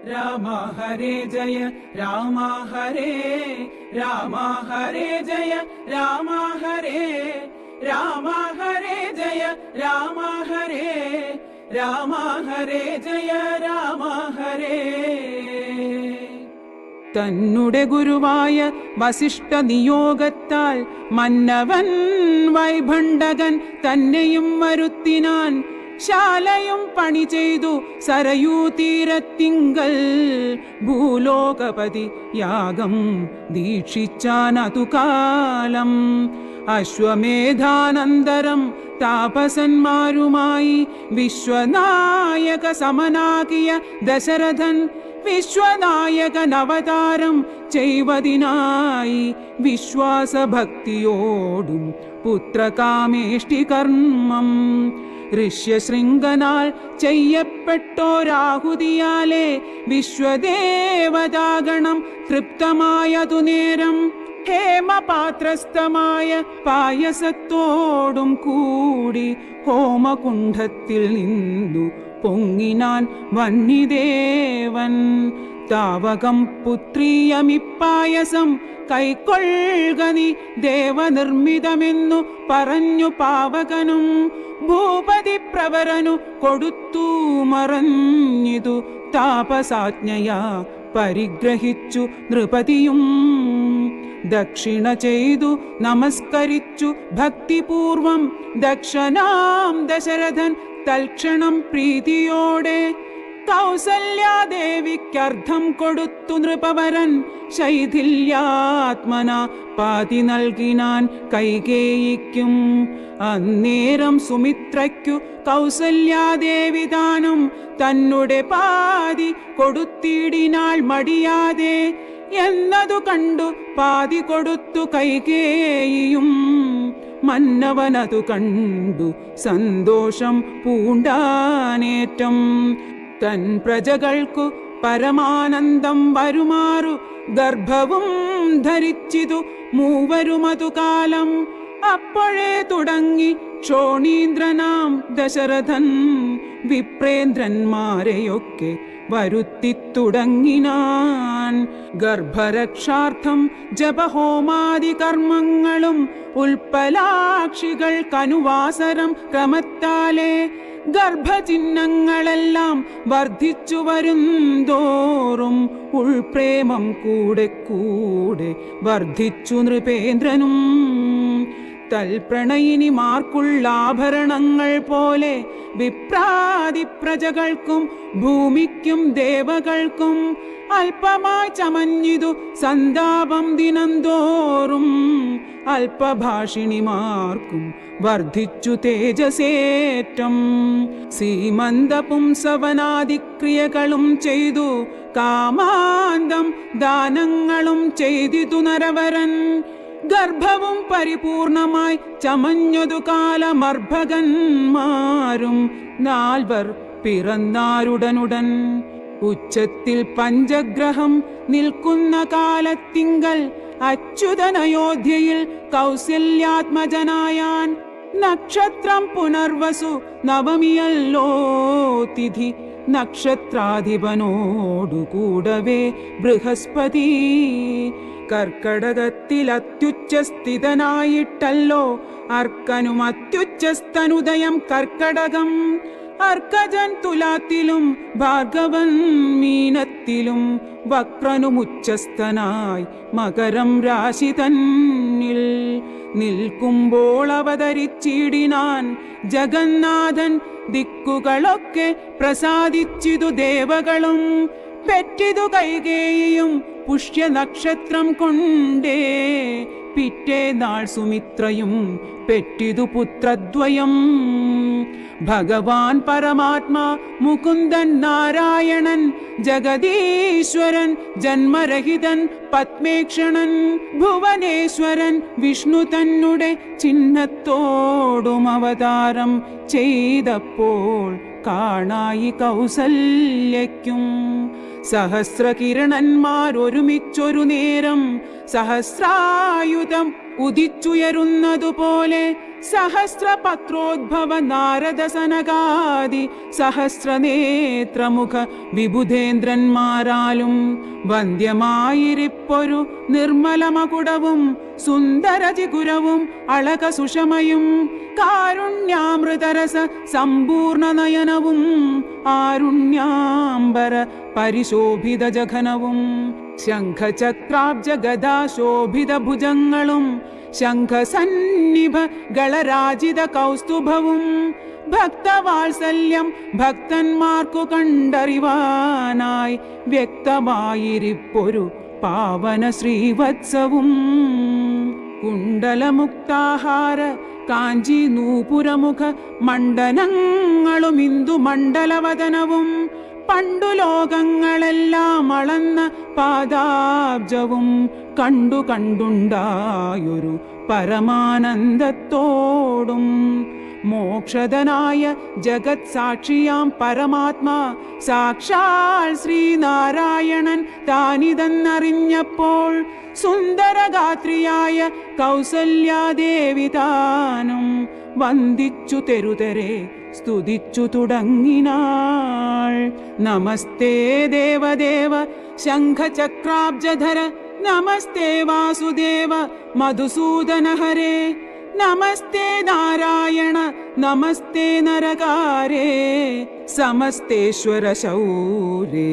രാമ ഹരേ ജയ രാമ ഹരേ രാമ ഹരേ ജയ രാമ ഹരേ രാമ ഹരേ ജയ രാമ ഹരേ രാമ ഹരേ ജയ രാമ ഹരേ. തന്നുടെ ഗുരുവായ വസിഷ്ഠ നിയോഗത്താൽ മന്നവൻ വൈഭണ്ഡകൻ തന്നെയും വരുത്തിനാൻ. ശാലയും പണി ചെയ്തു സരയൂ തീരത്തിങ്കൽ ഭൂലോകപതി യാഗം ദീക്ഷിച്ചാനതു കാലം. അശ്വമേധാനന്തരം താപസന്മാരുമായി വിശ്വനായക സമനാകിയ ദശരഥൻ വിശ്വനായകനവതാരം ചെയ്വതിനായി വിശ്വാസഭക്തിയോടും പുത്രകാമേഷ്ടി കർമ്മം. ഋഷ്യശൃംഗനാൽ ചെയ്യപ്പെട്ടോരാഹുതിയാലേ വിശ്വദേവതാഗണം തൃപ്തമായതു നേരം ഹേമപാത്രസ്ഥമായ പായസത്തോടും കൂടി ഹോമകുണ്ഡത്തിൽ നിന്നു പൊങ്ങിനാൻ വന്യദേവൻ. താവകം പുത്രീയമിപ്പായസം കൈക്കൊള്ളുക നീ ദേവനിർമ്മിതമെന്നു പറഞ്ഞു പാവകനും. ഭൂപതി പ്രവരനു കൊടുത്തു മറഞ്ഞിതു താപസാജ്ഞയാ പരിഗ്രഹിച്ചു നൃപതിയും. ദക്ഷിണ ചെയ്തു നമസ്കരിച്ചു ഭക്തിപൂർവം ദക്ഷനാം ദശരഥൻ തൽക്ഷണം പ്രീതിയോടെ. കൗസല്യാദേവിക്കർദ്ധം കൊടുത്തു നൃപവരൻ ശൈഥില്യാത്മന പാതി നൽകിനാൻ കൈകേയിക്കും. അന്നേരം സുമിത്രയ്ക്കു കൗസല്യാദേവി ദാനം തന്നുടെ പാതി കൊടുത്തിടിനാൾ മടിയാതെ. എന്നതു കണ്ടു പാതി കൊടുത്തു കൈകേയിയും. മന്നവനതു കണ്ടു സന്തോഷം പൂണ്ടാനേറ്റം. തൻ പ്രജകൾക്കു പരമാനന്ദം വരുമാറു ഗർഭവും ധരിച്ചിതു മൂവരുമതു കാലം. അപ്പോഴേ തുടങ്ങി ക്ഷോണീന്ദ്രനാം ദശരഥൻ വിപ്രേന്ദ്രന്മാരെയൊക്കെ വരുത്തിത്തുടങ്ങിനാൻ. ഗർഭരക്ഷാർത്ഥം ജപഹോമാദി കർമ്മങ്ങളും ഉൽപ്പലാക്ഷികൾക്കനുവാസരം ക്രമത്താലേ ഗർഭചിഹ്നങ്ങളെല്ലാം വർദ്ധിച്ചു വരുന്തോറും ഉൾപ്രേമം കൂടെ കൂടെ വർദ്ധിച്ചു നൃപേന്ദ്രനും. തൽപ്രണയിനിമാർക്കുള്ള ആഭരണങ്ങൾ പോലെ വിപ്രാതി പ്രജകൾക്കും ഭൂമിക്കും ദേവകൾക്കും അല്പമായി ചമഞ്ഞിതു സന്താപം ദിനംതോറും. അല്പഭാഷിണിമാർക്കും വർദ്ധിച്ചു തേജസേറ്റം. സീമന്ത പുംസവനാദിക്രിയകളും ചെയ്തു കാമാന്തം ദാനങ്ങളും ചെയ്തിതു നരവരൻ. ഗർഭവും പരിപൂർണമായി ചമഞ്ഞതു കാലമർഭകന്മാരും 4 പിറന്നാരുടനുടൻ. ഉച്ചത്തിൽ പഞ്ചഗ്രഹം നിൽക്കുന്ന കാലത്തിങ്കൽ അച്യുതനയോധ്യയിൽ കൗസല്യാത്മജനായാൻ. നക്ഷത്രം പുനർവസു നവമിയല്ലോ തിഥി. നക്ഷത്രാധിപനോടുകൂടവേ ബൃഹസ്പതി. കർക്കടകത്തിൽ അത്യുച്ചസ്ഥിതനായിട്ടല്ലോ അർക്കനും അത്യുച്ചസ്ഥനുദയം കർക്കടകം. അർക്കജൻ തുലാത്തിലും ഭാർഗവൻ മീനത്തിലും വക്രനുമുച്ചസ്ഥനായി മകരം രാശി തന്നിൽ നിൽക്കുമ്പോൾ അവതരിച്ചിടിനാൻ ജഗന്നാഥൻ. ദിക്കുകളൊക്കെ പ്രസാദിച്ചിതു ദേവകളും. പെറ്റിതു കൈകേയിയും പുഷ്യനക്ഷത്രം കൊണ്ടേ. പിറ്റേനാൾ സുമിത്രയും പെറ്റിതു പുത്രദ്വയം. ഭഗവാൻ പരമാത്മാ മുകുന്ദൻ നാരായണൻ ജഗദീശ്വരൻ ജന്മരഹിതൻ പത്മേക്ഷണൻ. ഭുവനേശ്വരൻ വിഷ്ണു തന്നെ ചിഹ്നത്തോടും അവതാരം ചെയ്തപ്പോൾ കാണായി കൗസല്യയ്ക്കും. സഹസ്രകിരണന്മാരൊരുമിച്ചൊരു നേരം സഹസ്രായുധം ഉദിച്ചുയരുന്നതുപോലെ സഹസ്രപത്രോദ്ഭവ നാരദ സനകാദി സഹസ്രനേത്രമുഖ വിബുധേന്ദ്രന്മാരാലും വന്ധ്യമായിരിപ്പൊരു നിർമ്മലമകുടവും സുന്ദരചികുരവും അളക സുഷമയും കാരുണ്യാമൃതരസ സമ്പൂർണ നയനവും ആരുണ്യാംബര പരിശോഭിത ജഘനവും ശംഖചക്രാബ്ജ ഗദാശോഭിത ഭുജങ്ങളും ശംഖസന്നിഭ ഗളരാജിത കൗസ്തുഭവും ഭക്തവാത്സല്യം ഭക്തന്മാർക്കു കണ്ടറിവാനായി വ്യക്തമായിരിപ്പൊരു പാവന ശ്രീവത്സവും കുണ്ടലമുക്താഹാര കാഞ്ചി നൂപുരമുഖ മണ്ഡലങ്ങളും ഇന്ദു മണ്ഡലവദനവും പണ്ടു ലോകങ്ങളെല്ലാം അളന്ന പാദാബ്ജവും കണ്ടുണ്ടായൊരു പരമാനന്ദത്തോടും മോക്ഷദനായ ജഗത് സാക്ഷിയാം പരമാത്മാ സാക്ഷാൽ ശ്രീനാരായണൻ താനിതെന്നറിഞ്ഞപ്പോൾ സുന്ദരഗാത്രിയായ കൗസല്യാദേവി താനും വന്ദിച്ചു തെരുതെരെ സ്തുതിച്ചു തുടങ്ങിനാൾ. നമസ്തേ ദേവദേവ ശംഖചക്രാബ്ജധര നമസ്തേ വാസുദേവ മധുസൂദന ഹരേ നമസ്തേ നാരായണ നമസ്തേ നരകാരേ സമസ്തേശ്വര ശൗരേ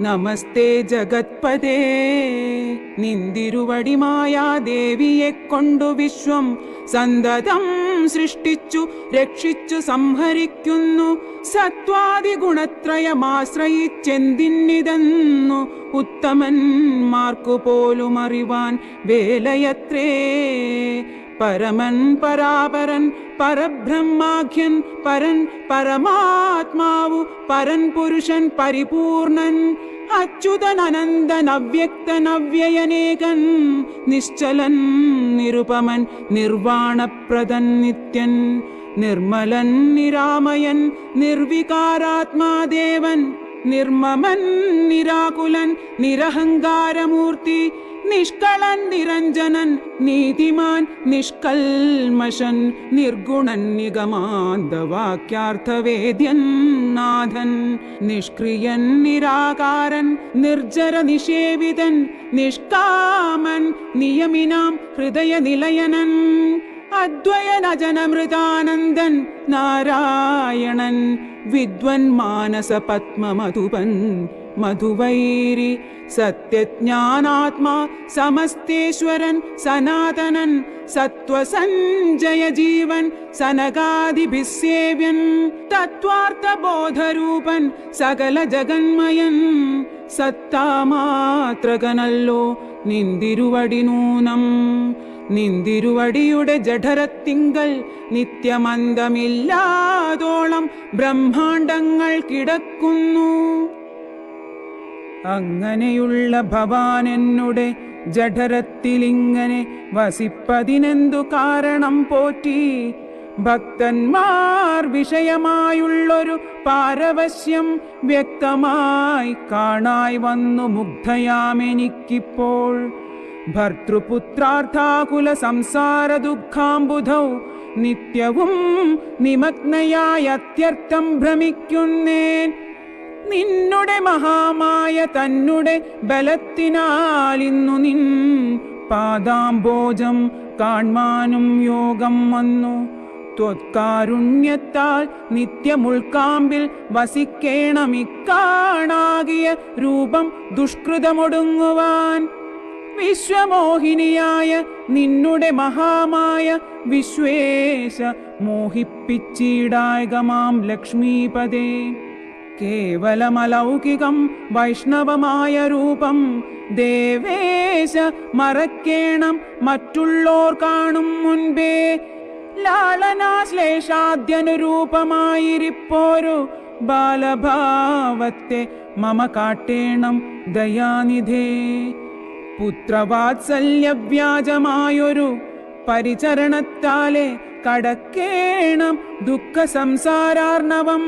നമസ്തേ ജഗത്പദേ. നിന്തിരുവടിമായ ദേവിയെ കൊണ്ടു വിശ്വം സന്തതം സൃഷ്ടിച്ചു രക്ഷിച്ചു സംഹരിക്കുന്നു. സത്വാദി ഗുണത്രയമാശ്രയിച്ചെന്തിന്നിതെന്നു ഉത്തമന്മാർക്കു പോലും അറിവാൻ വേലയത്രേ. പരമൻ പരാപരൻ പരബ്രഹ്മാഖ്യൻ പരൻ പരമാത്മാവു പരൻ പുരുഷൻ പരിപൂർണൻ അച്യുതൻ അനന്തൻ അവ്യക്തൻ അവ്യയനേകൻ നിശ്ചലൻ നിരുപമൻ നിർവാണപ്രദൻ നിത്യൻ നിർമ്മലൻ നിരാമയൻ നിർവികാരാത്മാദേവൻ നിർമ്മമൻ നിരാകുലൻ നിരഹങ്കാരമൂർത്തി നിഷ്കളൻ നിരഞ്ജനൻ നീതിമാൻ നിഷ്കൽമശൻ നിർഗുണൻ നിഗമാന്തവാക്യാർത്ഥവേദ്യൻ നാഥൻ നിഷ്ക്രിയൻ നിരാകാരൻ നിർജര നിഷേവിതൻ നിഷ്കാമൻ നിയമിനാം ഹൃദയനിലയനൻ അദ്വയനജനമൃതാനന്ദൻ നാരായണൻ വിദ്വൻ മാനസ പത്മമധുപൻ മധുവൈരി സത്യജ്ഞാനാത്മാ സമസ്തേശ്വരൻ സനാതനൻ സത്വസഞ്ജയ ജീവൻ സനകാദിഭിസേവ്യൻ തത്വാർത്ഥബോധരൂപൻ സകല ജഗന്മയൻ സത്താമാത്രകനല്ലോ നിന്തിരുവടി നൂനം. നിന്തിരുവടിയുടെ ജഠരത്തിങ്കൽ നിത്യമന്തമില്ലാതോളം ബ്രഹ്മാണ്ടങ്ങൾ കിടക്കുന്നു. അങ്ങനെയുള്ള ഭവാൻ എന്നുടെ ജഠരത്തിലിങ്ങനെ വസിപ്പതിനെന്തു കാരണം പോറ്റി? ഭക്തന്മാർ വിഷയമായുള്ളൊരു പാരവശ്യം വ്യക്തമായി കാണായി വന്നു മുഗ്ധയാമെനിക്കിപ്പോൾ. ഭർതൃപുത്രാർത്ഥാകുല സംസാര ദുഃഖാംബുധൗ നിത്യവും നിമഗ്നയായ അത്യർത്ഥം ഭ്രമിക്കുന്നേൻ. നിന്നുടെ മഹാമായ തന്നുടെ ബലത്തിനാൽ ഇന്നു നിൻ പാദാംബോജം കാൺമാനും യോഗം വന്നു. ത്വത്കാരുണ്യത്താൽ നിത്യമുൾക്കാമ്പിൽ വസിക്കേണമിക്കാണാകിയ രൂപം ദുഷ്കൃതമൊടുങ്ങുവാൻ. വിശ്വമോഹിനിയായ നിന്നുടെ മഹാമായ വിശ്വേശ മോഹിപ്പിച്ചിടായകമാം ലക്ഷ്മീപദേ. കേവലമലൗകികം വൈഷ്ണവമായ രൂപം ദേവേശ മറക്കേണം മറ്റുള്ളോർ കാണും മുൻപേ. ലാളനാശ്ലേഷാദ്യനുരൂപമായിരിപ്പോരു ബാലഭാവത്തെ മമ കാട്ടേണം ദയാനിധേ. പുത്രവാത്സല്യവ്യാജമായൊരു പരിചരണത്താലെ കടക്കേണം ദുഃഖ സംസാരാർണവം.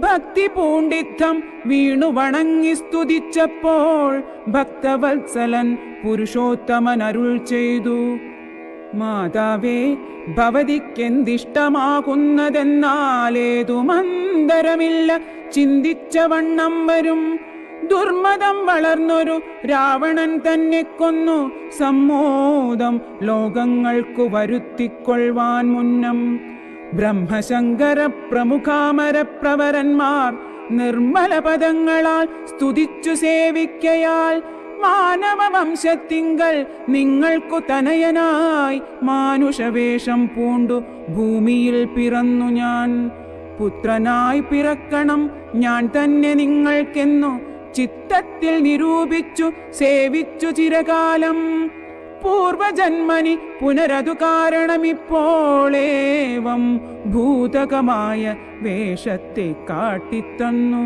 ഭക്തി പൂണ്ടിത്തം വീണു വണങ്ങി സ്തുതിച്ചപ്പോൾ ഭക്തവത്സലൻ പുരുഷോത്തമൻ അരുൾ ചെയ്തു, മാതാവേ, ഭവതിക്കെന്തിഷ്ടമാകുന്നതെന്നാലേതു മന്ദരമില്ല ചിന്തിച്ച വണ്ണം വരും. ദുർമതം വളർന്നൊരു രാവണൻ തന്നെ കൊന്നു സമ്മോദം ലോകങ്ങൾക്കു വരുത്തിക്കൊള്ളുവാൻ മുന്നം. ബ്രഹ്മശങ്കര പ്രമുഖാമര പ്രവരന്മാർ നിർമ്മല പദങ്ങളാൽ സ്തുതിച്ചു സേവിക്കയാൽ മാനവവംശത്തിങ്കൽ നിങ്ങൾക്കു തനയനായി മാനുഷവേഷം പൂണ്ടു ഭൂമിയിൽ പിറന്നു ഞാൻ. പുത്രനായി പിറക്കണം ഞാൻ തന്നെ നിങ്ങൾക്കെന്നു ചിത്തത്തിൽ നിരൂപിച്ചു സേവിച്ചു ചിരകാലം. പൂർവജന്മനി പുനരതു കാരണമിപ്പോളേവം ഭൂതകമായ വേഷത്തെ കാട്ടിത്തന്നു.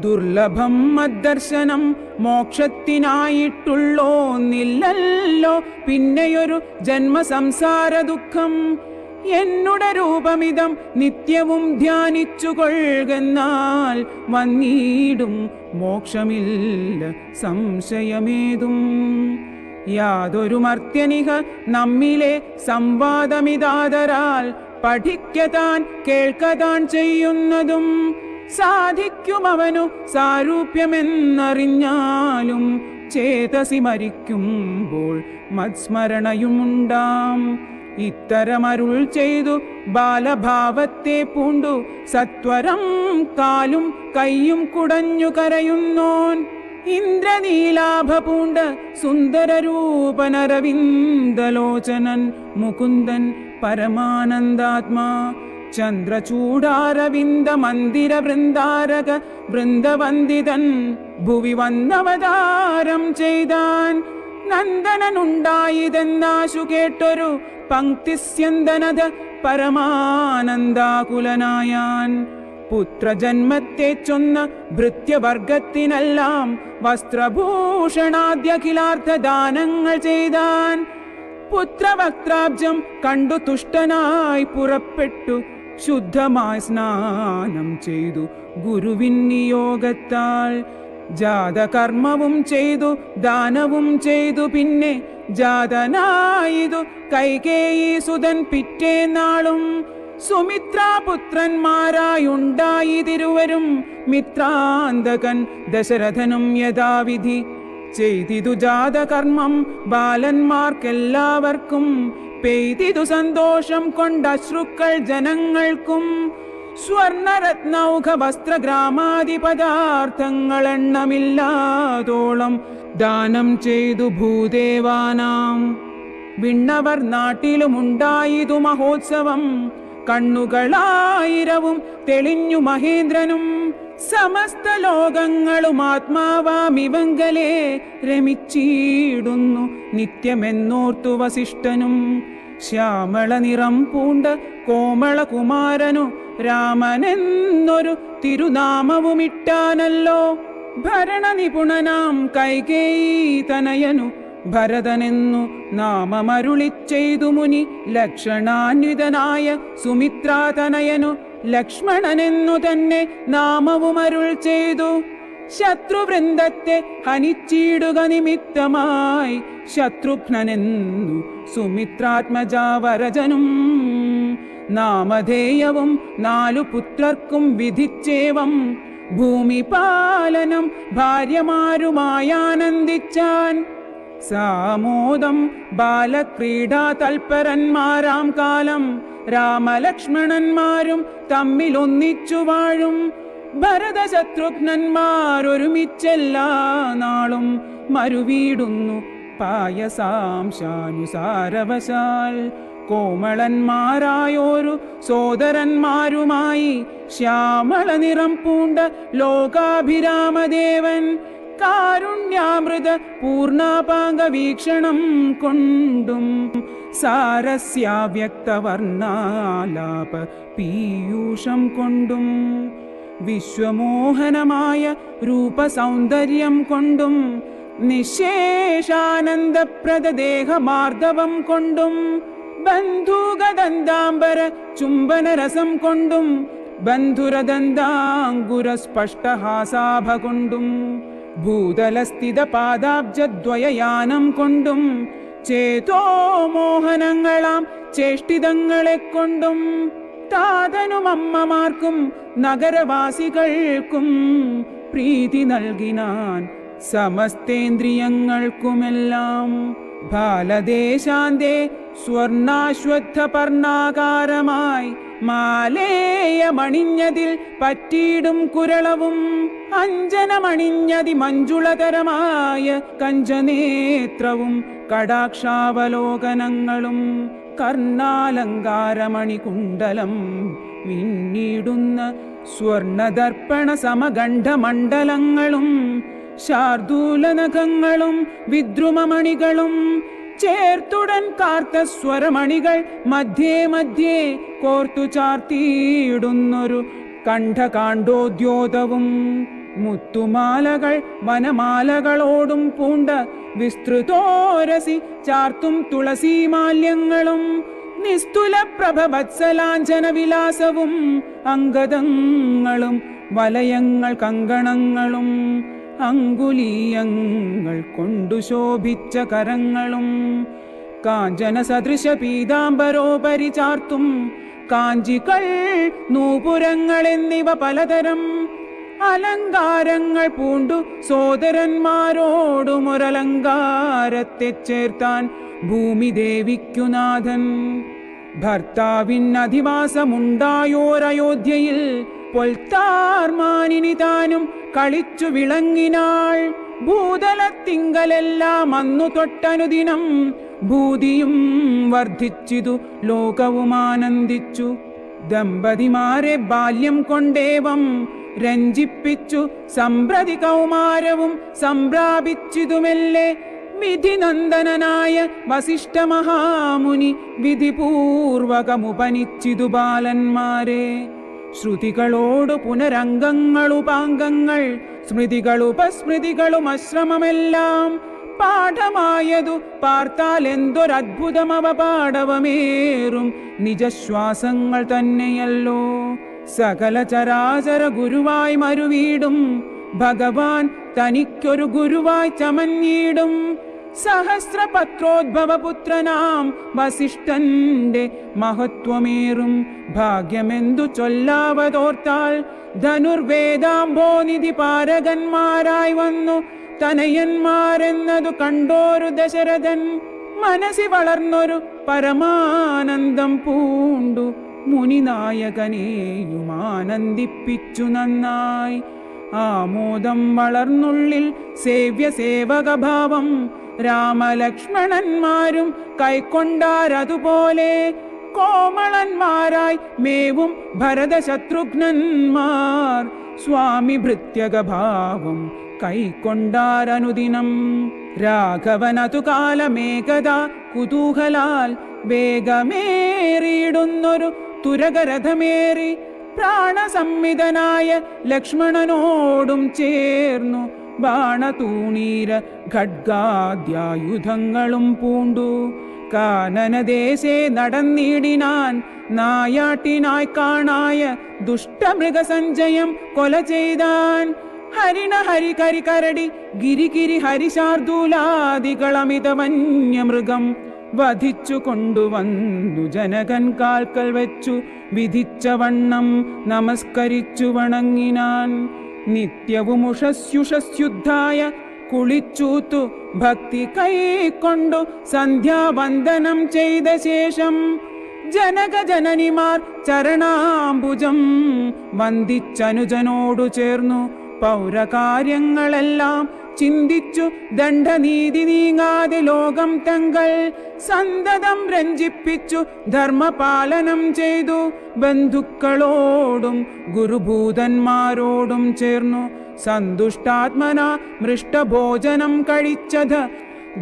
ദുർലഭം മദ്ദർശനം മോക്ഷത്തിനായിട്ടുള്ളോന്നില്ലല്ലോ പിന്നെയൊരു ജന്മസംസാര ദുഃഖം. എന്നുടെ രൂപമിതം നിത്യവും ധ്യാനിച്ചു കൊള്ളുകെന്നാൽ വന്നിടും മോക്ഷമില്ല സംശയമേതും. യാതൊരു മർത്യനിഹ നമ്മിലെ സംവാദമിതാതരാൽ പഠിക്കതാൻ കേൾക്കതാൻ ചെയ്യുന്നതും സാധിക്കുമവനു സാരൂപ്യമെന്നറിഞ്ഞാലും ചേതസി മരിക്കുമ്പോൾ മത്സ്മരണയുമുണ്ടാം. ഇത്തരമരുൾ ചെയ്തു ബാലഭാവത്തെ പൂണ്ടു സത്വരം കാലും കയ്യും കുടഞ്ഞു കരയുന്നോൻ. ഇന്ദ്രനീലാഭ പൂണ്ട സുന്ദരരൂപനരവിന്ദലോചനൻ മുകുന്ദൻ പരമാനന്ദാത്മാ. ചന്ദ്രചൂടാരവിന്ദ മന്ദിര വൃന്ദാരക വൃന്ദവന്ദിതൻ ഭുവി വന്നവതാരം ചെയ്താൻ. നന്ദനനുണ്ടായിതെന്നാശു കേട്ടൊരു പങ്ക്തിസ്യന്തനത പരമാനന്ദാകുലനായാൻ. പുത്രജന്മത്തെ ചൊന്ന ഭൃത്യവർഗത്തിനെല്ലാം വസ്ത്രഭൂഷണാദ്യഖിലാർത്ഥ ദാനങ്ങൾ ചെയ്താൻ. പുത്രവക്ത്രാബ്ജം കണ്ടു തുഷ്ടനായി പുറപ്പെട്ടു ശുദ്ധമായി സ്നാനം ചെയ്തു ഗുരുവിൻ നിയോഗത്താൽ. ജാതകർമ്മവും ചെയ്തു ദാനവും ചെയ്തു പിന്നെ ജാതനായിതു കൈകേയി സുതൻ പിറ്റേന്നാളും. സുമിത്രാപുത്രന്മാരായുണ്ടായിതിരുവരും മിത്രാന്തകൻ ദശരഥനും യഥാവിധി ചെയ്തിതു ജാതകർമ്മം. ബാലന്മാർക്കെല്ലാവർക്കും പെയ്തിതു സന്തോഷം കൊണ്ടശ്രുക്കൾ ജനങ്ങൾക്കും. സ്വർണരത്നൗഘ വസ്ത്രഗ്രാമാദി പദാർത്ഥങ്ങൾ എണ്ണമില്ലാതോളം ദാനം ചെയ്തു ഭൂദേവാനാം. വിണ്ണവർ നാട്ടിലുമുണ്ടായിതു മഹോത്സവം. കണ്ണുകളായിരവും തെളിഞ്ഞു മഹേന്ദ്രനും. സമസ്ത ലോകങ്ങളും ആത്മാവാമിവങ്കലേ രമിച്ചിടുന്നു നിത്യമെന്നോർത്തു വസിഷ്ഠനും. ശ്യാമള നിറം പൂണ്ട കോമള കുമാരനു രാമനെന്നൊരു തിരുനാമവുമിട്ടാനല്ലോ. ഭരണനിപുണനാം കൈകേയി തനയനു ഭരതനെന്നു നാമമരുളിച്ചെയ്തു മുനി. ലക്ഷണാന്വിതനായ സുമിത്രാതനയനു ലക്ഷ്മണനെന്നു തന്നെ നാമവുമരുൾ ചെയ്തു. ശത്രുവൃന്ദത്തെ ഹനിച്ചിടുക നിമിത്തമായി ശത്രുഘ്നെന്നു സുമിത്രാത്മജാവരജനും. നാമധേയവും 4 പുത്രർക്കും വിധിച്ചേവം ഭൂമിപാലനം ഭാര്യമാരുമായാനന്ദിച്ചാൻ. സാമോദം ബാലക്രീഡാ തൽപരന്മാരാം കാലം രാമലക്ഷ്മണന്മാരും തമ്മിലൊന്നിച്ചു വാഴും. ഭരത ശത്രുഘ്നന്മാരൊരുമിച്ചെല്ലാ നാളും മരുവീടുന്നു പായസാംശാനുസാരവശാൽ. കോമളന്മാരായോരു സോദരന്മാരുമായി ശ്യാമള നിറം പൂണ്ട ലോകാഭിരാമദേവൻ. കാരുണ്യാമൃത പൂർണാപാംഗ വീക്ഷണം കൊണ്ടും സാരസ്യാവ്യക്തവർണാലാപ പീയൂഷം കൊണ്ടും വിശ്വമോഹനമായ രൂപസൗന്ദര്യം കൊണ്ടും നിശേഷാനന്ദപ്രദ ദേഹമാർദ്ദവം കൊണ്ടും ബന്ധൂകദന്താംബര ചുംബനരസം കൊണ്ടും ബന്ധുരദന്താങ്കുരസ്പഷ്ടഹാസാഭ കൊണ്ടും ഭൂതലസ്ഥിത പാദാബ്ജദ്വയയാനം കൊണ്ടും ചേതോ മോഹനങ്ങളാം ചേഷ്ടിതങ്ങളെ കൊണ്ടും താതനും അമ്മമാർക്കും നഗരവാസികൾക്കും പ്രീതി നൽകിനാൻ സമസ്തേന്ദ്രിയങ്ങൾക്കുമെല്ലാം. ബാലദേശാന്തേ സ്വർണാശ്വത്ഥപർണാകാരമായി മാലേയമണിഞ്ഞതിൽ പറ്റിയിടും കുരളവും അഞ്ജനമണിഞ്ഞതി മഞ്ജുളതരമായ കഞ്ചനേത്രവും കടാക്ഷാവലോകനങ്ങളും കർണാലങ്കാരമണികുണ്ടലം മിന്നിടുന്ന സ്വർണദർപ്പണ സമഗണ്ഡമണ്ഡലങ്ങളും ശാർദൂലനഖങ്ങളും വിദ്രുമമണികളും ചേർത്തുടൻ കാർത്ത സ്വരമണികൾ മധ്യേ മധ്യേ കോർത്തു ചാർത്തിയിടുന്നൊരു കണ്ഠകാണ്ഡോദ്യോതവും മുത്തുമാലകൾ വനമാലകളോടും പൂണ്ട വിസ്തൃതോരസി ചാർത്തും തുളസീമാല്യങ്ങളും നിസ്തുല പ്രഭവത്സലാഞ്ചന വിലാസവും അംഗദങ്ങളും വലയങ്ങൾ കങ്കണങ്ങളും അങ്കുലീയങ്ങൾ കൊണ്ടു ശോഭിച്ച കരങ്ങളും കാഞ്ചന സദൃശ പീതാംബരോപരി ചാർത്തും കാഞ്ചികൾ നൂപുരങ്ങൾ എന്നിവ പലതരം അലങ്കാരങ്ങൾ പൂണ്ടു സോദരന്മാരോടുമൊരലങ്കാരത്തെ ചേർത്താൻ ഭൂമിദേവിക്കുനാഥൻ. ഭർത്താവിനധിവാസമുണ്ടായോരയോധ്യയിൽ പൊൽത്താർമാനിനി താനും കളിച്ചു വിളങ്ങിനാൾ. ഭൂതലത്തിങ്കലെല്ലാം അന്നു തൊട്ടനുദിനം ഭൂതിയും വർദ്ധിച്ചിതു ലോകവും ആനന്ദിച്ചു. ദമ്പതിമാരെ ബാല്യം കൊണ്ടേവം രഞ്ജിപ്പിച്ചു സമ്പ്രതി കൗമാരവും സംപ്രാപിച്ചിതുമെല്ലെ. വിധിനന്ദനായ വസിഷ്ഠ മഹാമുനി വിധിപൂർവകമുപനിച്ചിതു ബാലന്മാരെ. ശ്രുതികളോടു പുനരംഗങ്ങളുപാംഗങ്ങൾ സ്മൃതികളുപസ്മൃതികളും അശ്രമമെല്ലാം പാഠമായതു പാർത്താൽ എന്തൊരദ്ഭുതമവ പാടവമേറും നിജശ്വാസങ്ങൾ തന്നെയല്ലോ. സകല ചരാചര ഗുരുവായി മരുവീടും ഭഗവാൻ തനിക്കൊരു ഗുരുവായി ചമഞ്ഞിടും. സഹസ്രപത്രോദ്ഭവപുത്രനാം വസിഷ്ഠന്റെ മഹത്വമേറും ഭാഗ്യമെന്തു ചൊല്ലാവതോർത്താൽ ധനുർവേദാംബോനിധി പാരകന്മാരായി വന്നു തനയന്മാരെന്നതു കണ്ടോരു ദശരഥൻ മനസ്സി വളർന്നൊരു പരമാനന്ദം പൂണ്ടു മുനിനായകനെയും ആനന്ദിപ്പിച്ചു നന്നായി. ആമോദം വളർന്നുള്ളിൽ സേവ്യ സേവകഭാവം രാമലക്ഷ്മണന്മാരും കൈക്കൊണ്ടാരതുപോലെ. കോമളന്മാരായി മേവും ഭരതശത്രുഘ്നന്മാർ സ്വാമി ഭൃത്യകഭാവം കൈക്കൊണ്ടാരനുദിനം. രാഘവനതു കാലമേകദ കുതൂഹലാൽ വേഗമേറിയിടുന്നൊരു തുരകരഥമേറി പ്രാണസംവിതനായ ലക്ഷ്മണനോടും ചേർന്നു ബാണതൂണീര ഖഡ്ഗാദ്യായുധങ്ങളും പൂണ്ടു കാനനദേശേ നടന്നിടിനാൻ. നായാട്ടിനായി കാണായ ദുഷ്ടമൃഗസഞ്ചയം കൊല ചെയ്താൻ. ഹരിണ ഹരികരി കരടി ഗിരിഗിരി ഹരിശാർദൂലാദികളമിത വന്യമൃഗം വധിച്ചു കൊണ്ടുവന്നു ജനകൻ കാൽക്കൽ വെച്ചു വിധിച്ച വണ്ണം നമസ്കരിച്ചു വണങ്ങിനാൻ. നിത്യവും ഉഷസ്യുഷസ്യുദ്ധായ കുളിച്ചൂത്തു ഭക്തി കൈക്കൊണ്ടു സന്ധ്യാവന്ദനം ചെയ്ത ശേഷം ജനക ജനനിമാർ ചരണാംബുജം വന്ദിച്ചനുജനോടു ചേർന്നു പൗരകാര്യങ്ങളെല്ലാം ചിന്തിച്ചു ദണ്ഡനീതി നീങ്ങാതെ ലോകം തങ്ങൾ സന്തതം രഞ്ജിപ്പിച്ചു ധർമ്മപാലനം ചെയ്തു. ബന്ധുക്കളോടും ഗുരുഭൂതന്മാരോടും ചേർന്നു സന്തുഷ്ടാത്മന മൃഷ്ടഭോജനം കഴിച്ചത്.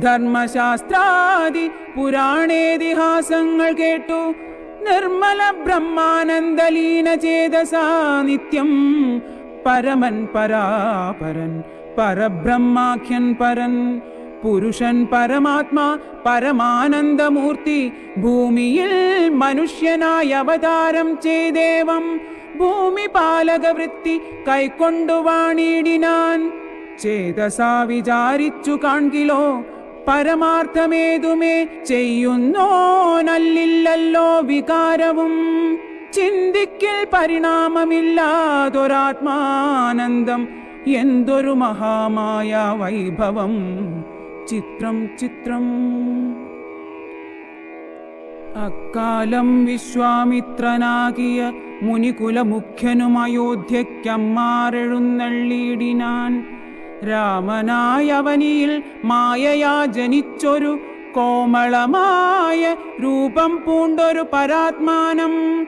ധർമ്മശാസ്ത്രാദി പുരാണേതിഹാസങ്ങൾ കേട്ടു നിർമ്മല ബ്രഹ്മാനന്ദലീന ചേതസാ നിത്യം പരമൻ പരാപരൻ പരബ്രഹ്മാഖ്യൻ പരൻ പുരുഷൻ പരമാത്മാ പരമാനന്ദമൂർത്തി ഭൂമിയിൽ മനുഷ്യനായി അവതാരം ചെയ്തേവം ഭൂമിപാലകവൃത്തി കൈക്കൊണ്ടു വാണിടിനാൻ. ചേതസാ വിചാരിച്ചു കാൺകിലോ പരമാർത്ഥമേതുമേ ചെയ്യുന്നോനല്ലില്ലല്ലോ വികാരവും. ചിന്തിക്കിൽ പരിണാമമില്ലാതൊരാത്മാനന്ദം എന്തൊരു മഹാമായ വൈഭവം. ചിത്രം ചിത്രം. അക്കാലം വിശ്വാമിത്രനാകിയ മുനികുലമുഖ്യനും അയോധ്യയ്ക്കമ്മാരെഴുന്നള്ളിയിടിനാൻ. രാമനായവനിയിൽ മായയാ ജനിച്ചൊരു കോമളമായ രൂപം പൂണ്ടൊരു പരാത്മാനം.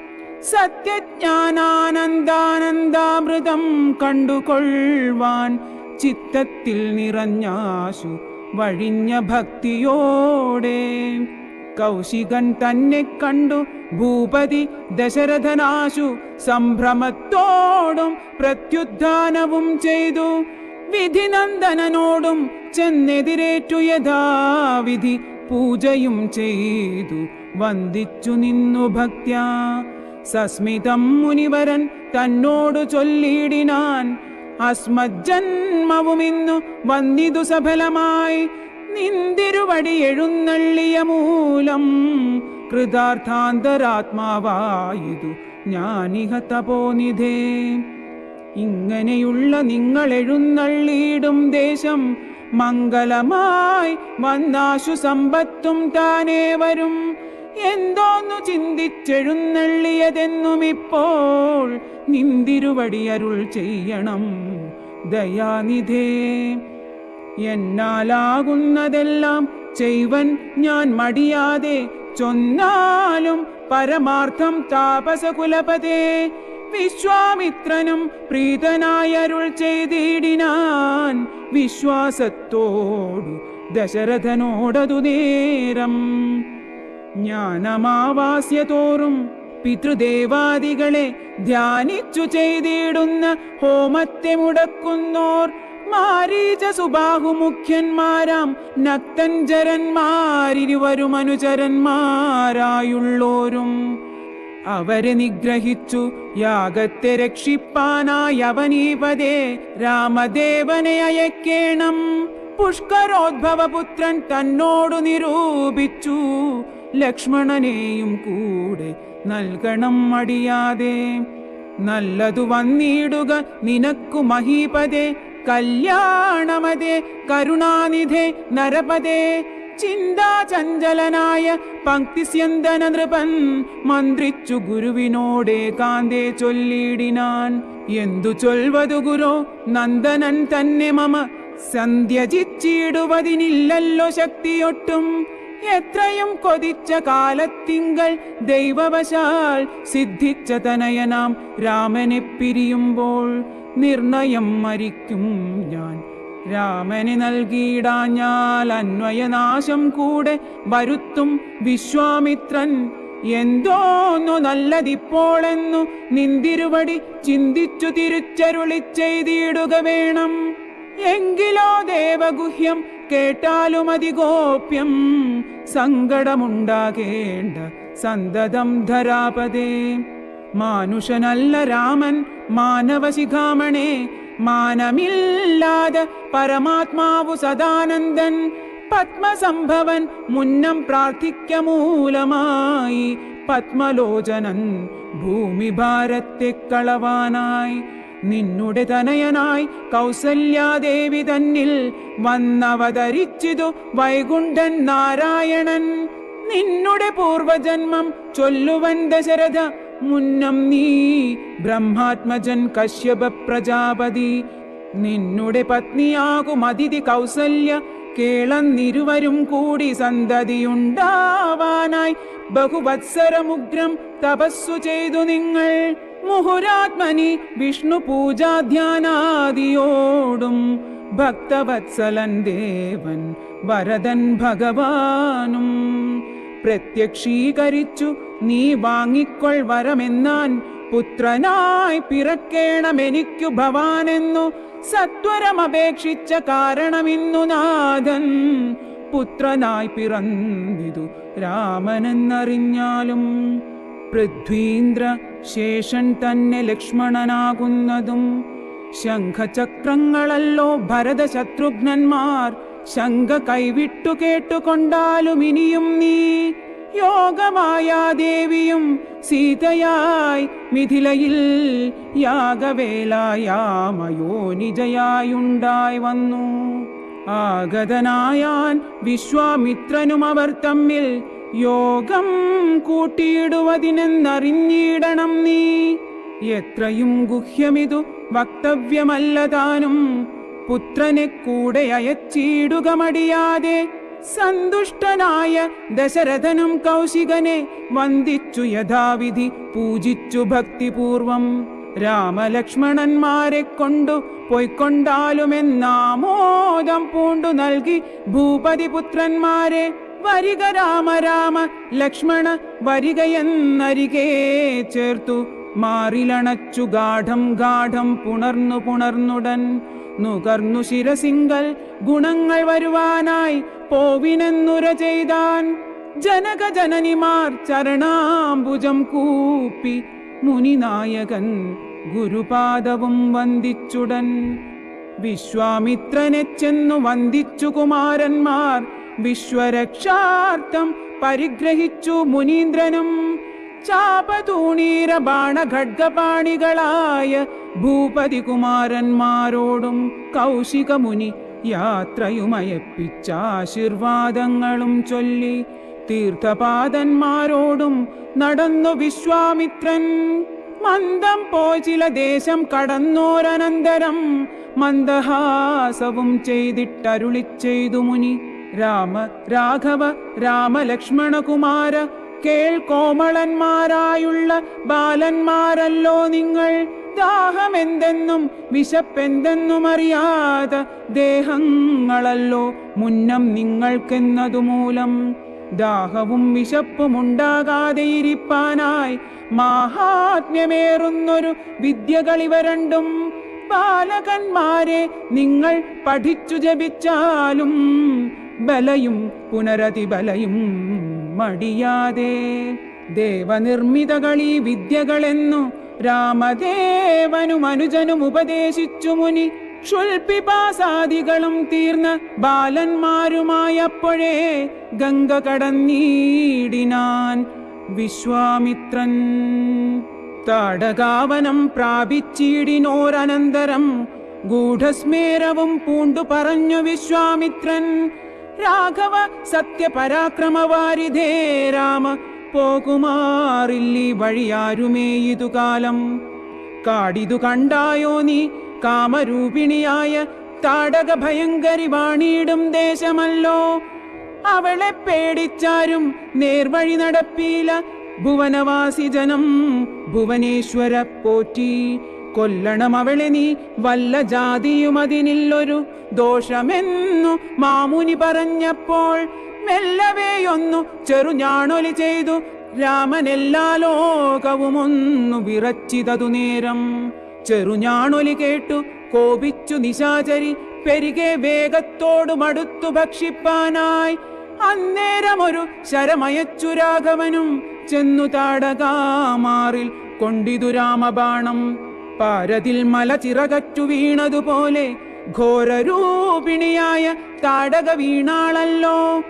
സത്യജ്ഞാനാനന്ദാനന്ദാമൃതം കണ്ടുകൊള്ളുവാൻ ചിത്തത്തിൽ നിറഞ്ഞാശു വഴിഞ്ഞ ഭക്തിയോടെ. കൗശികൻ തന്നെ കണ്ടു ഭൂപതി ദശരഥനാശു സംഭ്രമത്തോടും പ്രത്യുദ്ധാനവും ചെയ്തു. വിധിനന്ദനോടും ചെന്നെതിരേറ്റു യഥാവിധി പൂജയും ചെയ്തു വന്ദിച്ചു നിന്നു ഭക്ത്യാ. സസ്മിതം മുനിവരൻ തന്നോടു ചൊല്ലിയിടിനാൻ, അസ്മജ്ജന്മവുമിന്നു വന്നിതു സഫലമായി. നിന്തിരുവടി എഴുന്നള്ളിയ മൂലം കൃതാർത്ഥാന്തരാത്മാവായിതു ഞാനിഹ തപോനിധേ. ഇങ്ങനെയുള്ള നിങ്ങൾ എഴുന്നള്ളിയിടും ദേശം മംഗളമായി വന്നാശു സമ്പത്തും താനേ വരും. എന്തോന്നു ചിന്തിച്ചെഴുന്നള്ളിയതെന്നും ഇപ്പോൾ നിന്തിരുവടി അരുൾ ചെയ്യണം ദയാനിധേ. എന്നാലാകുന്നതെല്ലാം ചെയ്വൻ ഞാൻ മടിയാതെ ചൊന്നാലും പരമാർത്ഥം താപസകുലപതേ. വിശ്വാമിത്രനും പ്രീതനായരുൾ ചെയ്തിടിനാൻ വിശ്വാസത്തോടു ദശരഥനോടതു നേരം. ജ്ഞാനമാവാസ്യതോറും പിതൃദേവാദികളെ ധ്യാനിച്ചു ചെയ്തിടുന്ന ഹോമത്തെ മുടക്കുന്നോർ മാരീച സുബാഹുമുഖ്യന്മാരാം നക്തഞ്ചരന്മാരിരുവരും അനുചരന്മാരായുള്ളോരും. അവരെ നിഗ്രഹിച്ചു യാഗത്തെ രക്ഷിപ്പാനായി അവനീപതേ രാമദേവനെ അയക്കേണം. പുഷ്കരോദ്ഭവപുത്രൻ തന്നോടു നിരൂപിച്ചു ലക്ഷ്മണനെയും കൂടെ നൽകണം മടിയാതെ. നല്ലതു വന്നിടുക നിനക്കു മഹീപതേ കല്യാണമതേ കരുണാനിധേ നരപതേ. ചിന്താചഞ്ചലനായ പങ്ക്തിസ്യന്തന നൃപൻ മന്ത്രിച്ചു ഗുരുവിനോടേ കാന്തേ ചൊല്ലിടിനാൻ. എന്തു ചൊൽവതു ഗുരോ നന്ദനൻ തന്നെ മമ സന്ധ്യജിച്ചിടുവതിനില്ലല്ലോ ശക്തിയൊട്ടും. എത്രയും കൊതിച്ച കാലത്തിങ്കൽ ദൈവവശാൽ സിദ്ധിച്ച തനയനാം രാമനെ പിരിയുമ്പോൾ നിർണയം മരിക്കും ഞാൻ. രാമനെ നൽകിയിടാഞ്ഞാൽ അന്വയനാശം കൂടെ വരുത്തും വിശ്വാമിത്രൻ. എന്തോന്നു നല്ലതിപ്പോളെന്നു നിന്തിരുവടി ചിന്തിച്ചു തിരിച്ചരുളി ചെയ്തിടുക വേണം. എങ്കിലോ ദേവഗുഹ്യം കേട്ടാലും അതിഗോപ്യം സങ്കടമുണ്ടാകേണ്ട സന്തതം ധരാപതേ. മാനുഷനല്ല രാമൻ മാനവശിഖാമണേ, മാനമില്ലാതെ പരമാത്മാവു സദാനന്ദൻ. പത്മസംഭവൻ മുന്നം പ്രാർത്ഥിക്ക മൂലമായി പത്മലോചനൻ ഭൂമിഭാരത്തെ കളവാനായി. നിന്നുടെ തനയനായി കൗസല്യാദേവി തന്നിൽ വന്നവതരിച്ചിതു വൈകുണ്ഠൻ നാരായണൻ. നിന്നുടെ പൂർവജന്മം ചൊല്ലുവൻ ദശരഥ മുന്നം നീ ബ്രഹ്മാത്മജൻ കശ്യപ പ്രജാപതി. നിന്നുടെ പത്നിയാകും അതിഥി കൗസല്യ കേളന്നിരുവരും കൂടി സന്തതിയുണ്ടാവാനായി ബഹുവത്സരമുഗ്രം തപസ്സു ചെയ്തു നിങ്ങൾ. മുഹുരാത്മനി വിഷ്ണു പൂജാധ്യാനാദിയോടും ഭക്തവത്സലൻ ദേവൻ വരദൻ ഭഗവാനും പ്രത്യക്ഷീകരിച്ചു നീ വാങ്ങിക്കൊൾ വരമെന്നാൻ. പുത്രനായി പിറക്കേണമെനിക്കു ഭവാനെന്നു സത്വരമപേക്ഷിച്ച കാരണമിന്നു നാഥൻ. പുത്രനായി പിറന്നിതു രാമനെന്നറിഞ്ഞാലും പൃഥ്വീന്ദ്ര ശേഷൻ തന്നെ ലക്ഷ്മണനാകുന്നതും. ശംഖചക്രങ്ങളല്ലോ ഭരതശത്രുഘ്നന്മാർ ശങ്ക കൈവിട്ടു കേട്ടുകൊണ്ടാലും ഇനിയും നീ യോഗമായാദേവിയും സീതയായി മിഥിലയിൽ യാഗവേലായാമയോനിജയായുണ്ടായി വന്നു. ആഗതനായാൻ വിശ്വാമിത്രനും അവർ തമ്മിൽ യോഗം കൂട്ടിയിടുവതിനെന്നറിഞ്ഞിടണം നീ. എത്രയും ഗുഹ്യമിതു വക്തവ്യമല്ലതാനും പുത്രനെ കൂടെ അയച്ചിടുക മടിയാതെ. സന്തുഷ്ടനായ ദശരഥനും കൗശികനെ വന്ദിച്ചു യഥാവിധി പൂജിച്ചു ഭക്തിപൂർവം. രാമലക്ഷ്മണന്മാരെ കൊണ്ടു പൊയ്ക്കൊണ്ടാലുമെന്നാമോദം പൂണ്ടു നൽകി ഭൂപതി പുത്രന്മാരെ. വരിക രാമ രാമ ലക്ഷ്മണ വരികയെന്നരികെ ചേർത്തു മാറിലണച്ചു ഗാഠം ഗാഠം പുണർന്നു പുണർന്നുടൻ. നുകർന്നു ശിരസിങ്കൽ ഗുണങ്ങൾ വരുവാനായി പോവിനെന്നുര ചെയ്താൻ. ജനക ജനനിമാർ ചരണാംബുജം കൂപ്പി മുനിനായകൻ ഗുരുപാദവും വന്ദിച്ചുടൻ. വിശ്വാമിത്രനെ ചെന്നു വന്ദിച്ചു കുമാരന്മാർ വിശ്വരക്ഷാർത്ഥം പരിഗ്രഹിച്ചു മുനീന്ദ്രനും. ചാപതൂണീര ബാണഖഡ്ഗപാണികളായ ഭൂപതി കുമാരന്മാരോടും കൗശിക മുനി യാത്രയുമയപ്പിച്ചാശീർവാദങ്ങളും ചൊല്ലി തീർത്ഥപാദന്മാരോടും നടന്നു വിശ്വാമിത്രൻ. മന്ദം പോയി ചില ദേശം കടന്നോരനന്തരം മന്ദഹാസവും ചെയ്തിട്ടരുളിച്ചെയ്തു മുനി. രാമ രാഘവ രാമലക്ഷ്മണകുമാര കേൾക്കോമളന്മാരായുള്ള ബാലന്മാരല്ലോ നിങ്ങൾ. ദാഹമെന്തെന്നും വിശപ്പെന്തെന്നും അറിയാത ദേഹങ്ങളല്ലോ മുന്നം നിങ്ങൾക്കെന്നതുമൂലം. ദാഹവും വിശപ്പും ഉണ്ടാകാതെ ഇരിപ്പാനായി മാഹാത്മ്യമേറുന്നൊരു വിദ്യകളിവ രണ്ടും. ബാലകന്മാരെ നിങ്ങൾ പഠിച്ചു ജപിച്ചാലും ബലയും പുനരതിബലയും മടിയാതെ. ദേവനിർമ്മിതകളീ വിദ്യകളെന്നു രാമദേവനും അനുജനും ഉപദേശിച്ചു മുനി. ക്ഷുൽപിപാസാദികളും തീർന്ന ബാലന്മാരുമായപ്പോഴേ ഗംഗ കടന്നീടിനാൻ വിശ്വാമിത്രൻ. താടകാവനം പ്രാപിച്ചിടിനോരനന്തരം ഗൂഢസ്മേരവും പൂണ്ടു പറഞ്ഞു വിശ്വാമിത്രൻ. രാഘവ സത്യപരാക്രമവാരിധേ രാമ പോകുമാറില്ലി വഴിയാരുമേ ഇതുകാലം. കാടിതു കണ്ടായോ നീ കാമരൂപിണിയായ താടക ഭയങ്കരി വാണിയിടും ദേശമല്ലോ. അവളെ പേടിച്ചാരും നേർവഴി നടപ്പീല. ഭുവനവാസി ജനം ഭുവനേശ്വര പോറ്റി. കൊല്ലണം അവളെ നീ വല്ല ജാതിയും അതിനില്ലൊരു ദോഷമെന്നു മാമുനി പറഞ്ഞപ്പോൾ മെല്ലവേയൊന്നു ചെറുഞാണൊലി ചെയ്തു രാമനെല്ലാ ലോകവും ഒന്നു വിറച്ചിതതു നേരം. ചെറുഞാണൊലി കേട്ടു കോപിച്ചു നിശാചരി പെരികെ വേഗത്തോടു മടുത്തു ഭക്ഷിപ്പാനായി. അന്നേരമൊരു ശരമയച്ചു രാഘവനും ചെന്നു താടകാമാറിൽ കൊണ്ടിതു രാമബാണം. പാരതിൽ മല ചിറകറ്റു വീണതുപോലെ ഘോരരൂപിണിയായ താടക വീണാളല്ലോ.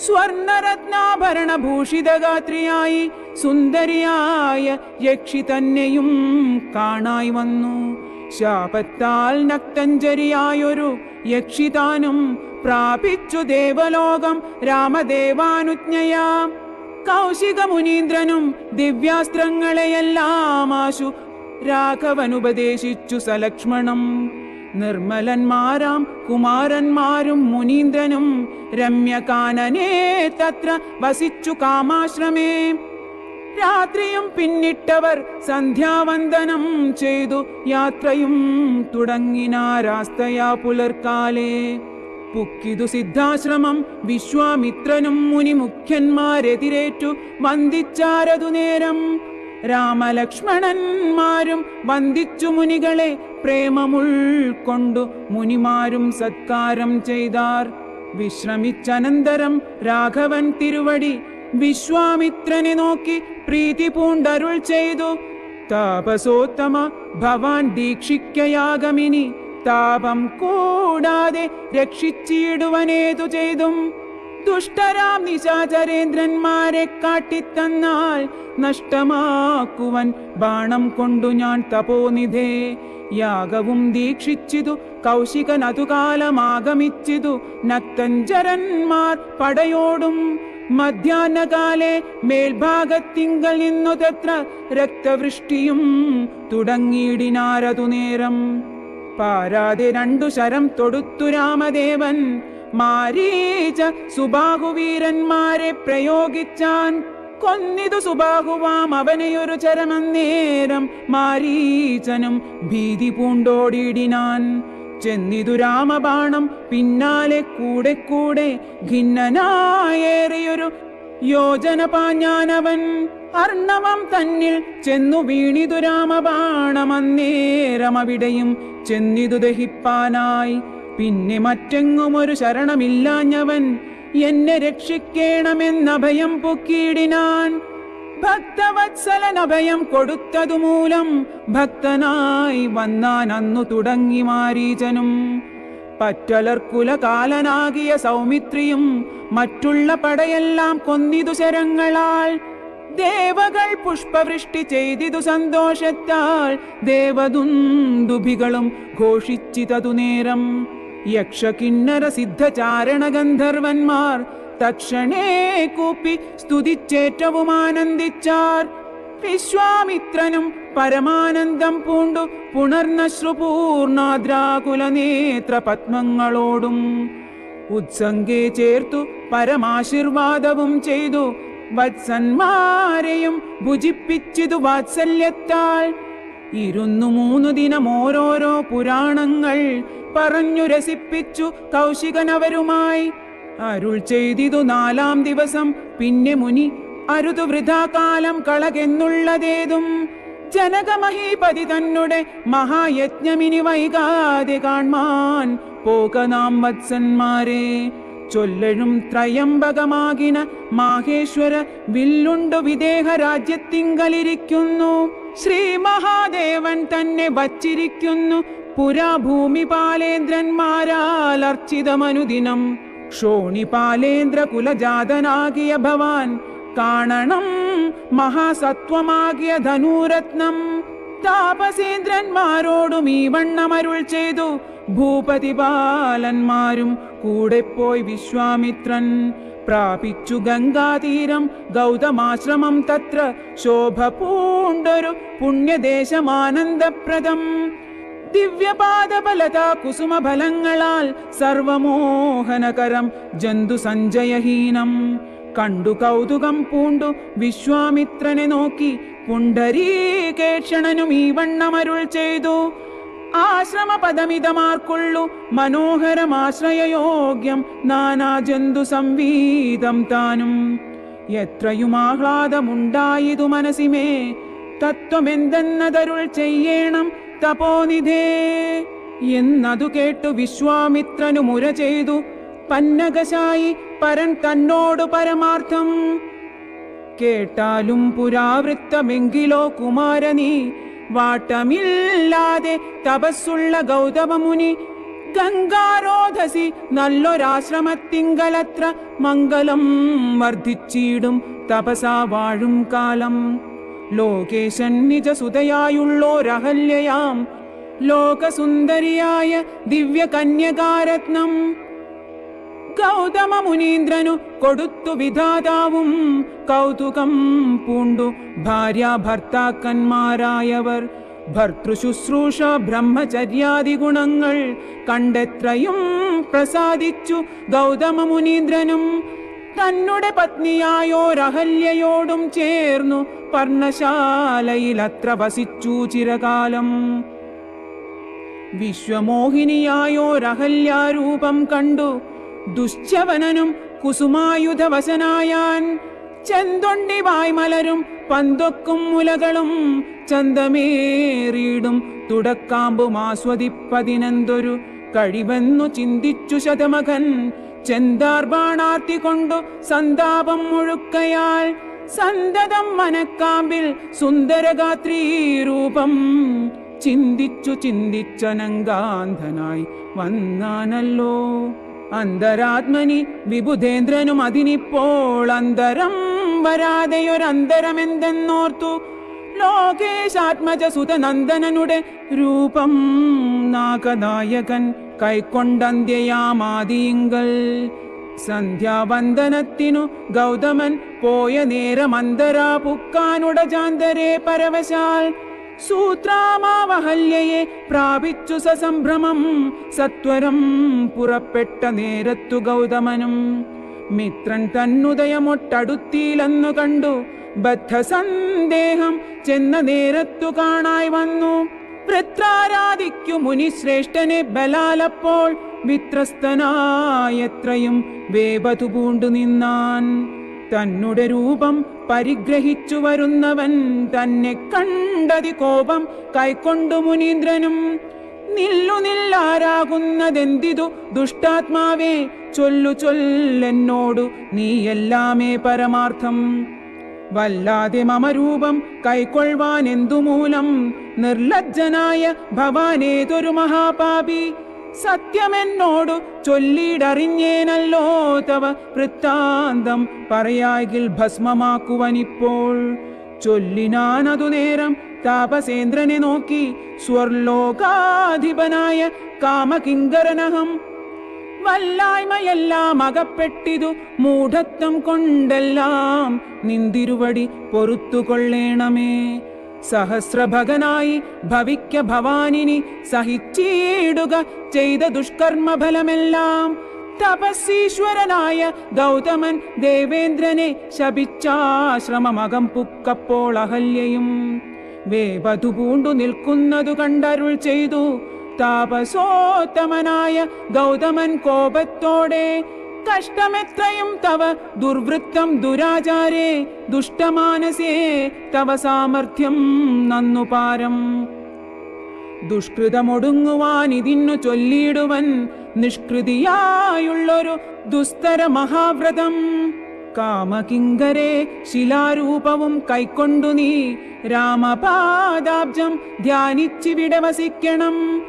സ്വർണരത്നാഭരണഭൂഷിതഗാത്രിയായി സുന്ദരിയായ യക്ഷി തന്നെയും കാണായി വന്നു. ശാപത്താൽ നക്തഞ്ജരിയായൊരു യക്ഷിതാനും പ്രാപിച്ചു ദേവലോകം രാമദേവാനുജ്ഞയാം. കൗശിക മുനീന്ദ്രനും ദിവ്യാസ്ത്രങ്ങളെയെല്ലാം ആശു രാഘവനുപദേശിച്ചു സലക്ഷ്മണം. നിർമ്മലന്മാരാം കുമാരന്മാരും മുനീന്ദ്രനും രമ്യകാനനേ തത്ര വസിച്ചു കാമാശ്രമേ. രാത്രിയും പിന്നിട്ടവർ സന്ധ്യാവന്ദനം ചെയ്തു യാത്രയും തുടങ്ങിനാരാസ്തയാ പുലർക്കാലേ. പുക്കിതു സിദ്ധാശ്രമം വിശ്വാമിത്രനും മുനിമുഖ്യന്മാരെതിരേറ്റു വന്ദിച്ചാരതു നേരം. രാമലക്ഷ്മണന്മാരും വന്ദിച്ചു മുനികളെ പ്രേമമുൾക്കൊണ്ടു മുനിമാരും സത്കാരം ചെയ്താർ. വിശ്രമിച്ചനന്തരം രാഘവൻ തിരുവടി വിശ്വാമിത്രനെ നോക്കി പ്രീതി പൂണ്ടരുൾ ചെയ്തു. താപസോത്തമ ഭവാൻ ദീക്ഷിക്കയാഗമിനി താപം കൂടാതെ രക്ഷിച്ചിടുവനേതു ചെയ്തും ദുഷ്ടരാം നിശാചരേന്ദ്രന്മാരെ കാട്ടിത്തന്നാൽ നഷ്ടമാക്കുവൻ ബാണം കൊണ്ടു ഞാൻ തപോനിധേ. യാഗവും ദീക്ഷിച്ചിതു കൗശികനതുകാലമാഗമിച്ചിതു നക്തഞ്ചരന്മാർ പടയോടും മധ്യാഹ്നകാലെ മേൽഭാഗത്തിങ്കൽ നിന്നു തത്ര രക്തവൃഷ്ടിയും തുടങ്ങിയിടിനാരതു നേരം. പാരാതെ 2 ശരം തൊടുത്തു രാമദേവൻ മാരീച സുബാഹുവീരന്മാരെ പ്രയോഗിച്ചാൻ. കൊന്നിതു സുബാഹുവാം അവനെയൊരു ചരമന്നേരം മാരീചനും ഭീതി പൂണ്ടോടിയിടിനാൻ. ചെന്നിതു രാമബാണം പിന്നാലെ കൂടെ കൂടെ ഖിന്നനായേറിയൊരു യോജന പാഞ്ഞാനവൻ. അർണവം തന്നിൽ ചെന്നു വീണിതു രാമബാണമന്നേരം അവിടെയും ചെന്നിതു ദഹിപ്പാനായി. പിന്നെ മറ്റെങ്ങും ഒരു ശരണമില്ലാഞ്ഞവൻ എന്നെ രക്ഷിക്കേണമെന്നഭയം പൊക്കിയിടിനാൻ. ഭക്തവത്സലൻ അഭയം കൊടുത്തതുമൂലം ഭക്തനായി വന്നാൻ അന്നു തുടങ്ങി മാരീചനും. പറ്റലർക്കുലകാലനാകിയ സൗമിത്രിയും മറ്റുള്ള പടയെല്ലാം കൊന്നിതു ശരങ്ങളാൽ. ദേവകൾ പുഷ്പവൃഷ്ടി ചെയ്തിതു സന്തോഷത്താൽ ദേവദുന്ദുഭികളും ഘോഷിച്ചിതതു നേരം. യക്ഷകിന്നര സിദ്ധചാരണ ഗന്ധർവന്മാർ തക്ഷണേ കൂപ്പി സ്തുതിച്ചേറ്റവും ആനന്ദിച്ചാർ. വിശ്വാമിത്രനും പരമാനന്ദം പൂണ്ടു പുണർന്നശ്രുപൂർണാദ്രാകുലനേത്ര പത്മങ്ങളോടും ഉത്സംഗേ ചേർത്തു പരമാശീർവാദവും ചെയ്തു വത്സന്മാരെയും ഭുജിപ്പിച്ചിതു വാത്സല്യത്താൽ. 2-3 ദിനം ഓരോരോ പുരാണങ്ങൾ പറഞ്ഞു രസിപ്പിച്ചു കൗശികനവരുമായി. അരുൾ ചെയ്തിതു 4-ാം ദിവസം പിന്നെ മുനി അരുതു വൃഥാകാലം കളകെന്നുള്ളതേതും. ജനകമഹീപതി തന്നെ മഹായജ്ഞമിനി വൈകാതെ കാൺമാൻ പോക നാം വത്സന്മാരെ. ചൊല്ലഴും ത്രയംബകമാകിന മാഹേശ്വര വില്ലുണ്ടു വിദേഹ രാജ്യത്തിങ്കലിരിക്കുന്നു. ശ്രീ മഹാദേവൻ തന്നെ വച്ചിരിക്കുന്നു പുരാഭൂമിപാലേന്ദ്രന്മാരാൽ അർച്ചിതമനുദിനം. ക്ഷോണിപാലേന്ദ്ര കുലജാതനാകിയ ഭവാൻ കാണണം മഹാസത്വമാകിയ ധനുരത്നം. താപസേന്ദ്രന്മാരോടും ഈ വണ്ണമരുൾ ചെയ്തു ഭൂപതിപാലന്മാരും കൂടെ പോയി വിശ്വാമിത്രൻ. പ്രാപിച്ചു ഗംഗാതീരം ഗൗതമാശ്രമം തത്ര ശോഭ പൂണ്ടൊരു പുണ്യദേശമാനന്ദപ്രദം. ദിവ്യപാദബലതാ കുസുമഫലങ്ങളാൽ സർവമോഹനകരം ജന്തു സഞ്ജയഹീനം. കണ്ടു കൗതുകം പൂണ്ടു വിശ്വാമിത്രനെ നോക്കി പുണ്ടരീകേക്ഷണനും ഈ വണ്ണമരുൾ ചെയ്തു. ആശ്രമപദമിതമാർക്കുള്ളു മനോഹരമാശ്രയയോഗ്യം നാനാജന്തു സംവീതം താനും. എത്രയും ആഹ്ലാദമുണ്ടായിതു മനസ്സിമേ തത്വമെന്തെന്നതരുൾ ചെയ്യേണം തപോനിധേ എന്നതു കേട്ടു വിശ്വാമിത്രനു മുര ചെയ്തു പന്നകശായി പരൻ തന്നോടു പരമാർത്ഥം. കേട്ടാലും പുരാവൃത്തമെങ്കിലോ കുമാരനീ വാട്ടമില്ലാതെ തപസ്സുള്ള ഗൗതമമുനി ഗംഗാരോധസി നല്ലൊരാശ്രമത്തിങ്കലത്ര മംഗളം വർദ്ധിച്ചിടും തപസാ വാഴും കാലം. ലോകേശൻ നിജസുതയായുള്ളോരഹല്യയാം ലോകസുന്ദരിയായ ദിവ്യകന്യകാരത്നം ഗൗതമ മുനീന്ദ്രനു കൊടുത്തു വിധാതാവും കൗതുകം പൂണ്ടു ഭാര്യാഭർത്താക്കന്മാരായവർ. ഭർതൃശുശ്രൂഷ ബ്രഹ്മചര്യാദി ഗുണങ്ങൾ കണ്ടെത്രയും പ്രസാദിച്ചു ഗൗതമ മുനീന്ദ്രനും. തന്നുടെ പത്നിയായോരഹല്യയോടും ചേർന്നു പർണശാലയിലത്ര വസിച്ചു ചിരകാലം. വിശ്വമോഹിനിയായോരഹല്യാരൂപം കണ്ടു ദുശ്ചവനനും കുസുമായുധവശനായാൻ. ചെന്തൊണ്ടി വായ്മലരും പന്തൊക്കും മുലകളും ചന്തമേറിയിടും തുടക്കാമ്പും ആസ്വദിപ്പതിനെന്തൊരു കഴിവെന്നു ചിന്തിച്ചു ശതമകൻ. ചെന്താർബാണാർത്തി കൊണ്ടു സന്താപം മുഴുക്കയാൽ സന്തതം മനക്കാമ്പിൽ സുന്ദരഗാത്രീ രൂപം ചിന്തിച്ചു ചിന്തിച്ചനങ്കാന്ധനായി വന്നാനല്ലോ. അന്തരാത്മനി വിബുധേന്ദ്രനും അതിനിപ്പോൾ അന്തരം വരാതെയൊരന്തരമെന്തെന്നോർത്തു ലോകേശാത്മജ സുതനന്ദനനുടെ രൂപം നാഗനായകൻ കൈക്കൊണ്ടന്ത്യയാമാദിയിങ്കൽ. സന്ധ്യാവന്ദനത്തിനു ഗൗതമൻ പോയ നേരമന്തരാ പുക്കാനുടജാന്തരെ പരവശാൽ സൂത്രാമാവഹല്യയെ പ്രാപിച്ചു സസംഭ്രമം സത്വരം പുറപ്പെട്ട നേരത്തു ഗൗതമനും മിത്രൻ തന്നുദയമൊട്ടടുത്തിയിലെന്നു കണ്ടു ബദ്ധസന്ദേഹം ചെന്ന നേരത്തു കാണായി വന്നു. വൃത്രാരാധിക്കു മുനിശ്രേഷ്ഠനെ ബലാലപ്പോൾ വിത്രസ്തനായത്രയും വേപതു പൂണ്ടു നിന്നാൻ. തന്നുടെ രൂപം പരിഗ്രഹിച്ചു വരുന്നവൻ തന്നെ കണ്ടതി കോപം കൈക്കൊണ്ടു മുനീന്ദ്രനും നില്ലു നില്ലാരാകുന്നതെന്തിതു ദുഷ്ടാത്മാവേ ചൊല്ലു ചൊല്ലെന്നോടു നീയെല്ലാമേ പരമാർത്ഥം. വല്ലാതെ മമരൂപം കൈക്കൊള്ളുവാൻ എന്തുമൂലം നിർലജ്ജനായ ഭവാനേതൊരു മഹാപാപി സത്യമെന്നോടു ചൊല്ലിയിടറിഞ്ഞേനല്ലോ തവ വൃത്താന്തം പറയാകിൽ ഭസ്മമാക്കുവനിപ്പോൾ. ചൊല്ലിനാനതു നേരം താപസേന്ദ്രനെ നോക്കി സ്വർലോകാധിപനായ കാമകിങ്കരനഹം വല്ലായ്മയെല്ലാം അകപ്പെട്ടിതു മൂഢത്വം കൊണ്ടെല്ലാം നിന്തിരുവടി പൊറുത്തുകൊള്ളേണമേ. സഹസ്രഭകനായി ഭവിക്ക ഭവാനിനി സഹിച്ചിടുക ചെയ്ത ദുഷ്കർമ്മഫലമെല്ലാം. തപസ്സീശ്വരനായ ഗൗതമൻ ദേവേന്ദ്രനെ ശപിച്ചാശ്രമമകം പുക്കപ്പോൾ അഹല്യയും വേപതു പൂണ്ടു നിൽക്കുന്നതു കണ്ടരുൾ ചെയ്തു താപസോത്തമനായ ഗൗതമൻ കോപത്തോടെ കഷ്ടമെത്രയും തവ ദുർവൃത്തം ദുരാചാരേ ദുഷ്ടമാനസേ തവ സാമർഥ്യം നന്നുപാരം. ദുഷ്കൃതമൊടുങ്ങുവാൻ ഇതിന്നു ചൊല്ലിയിടുവൻ നിഷ്കൃതിയായുള്ളൊരു ദുസ്തര മഹാവ്രതം. കാമകിങ്കരെ ശിലാരൂപവും കൈക്കൊണ്ടു നീ രാമപാദാബ്ജം ധ്യാനിച്ചിവിടെ വസിക്കണം.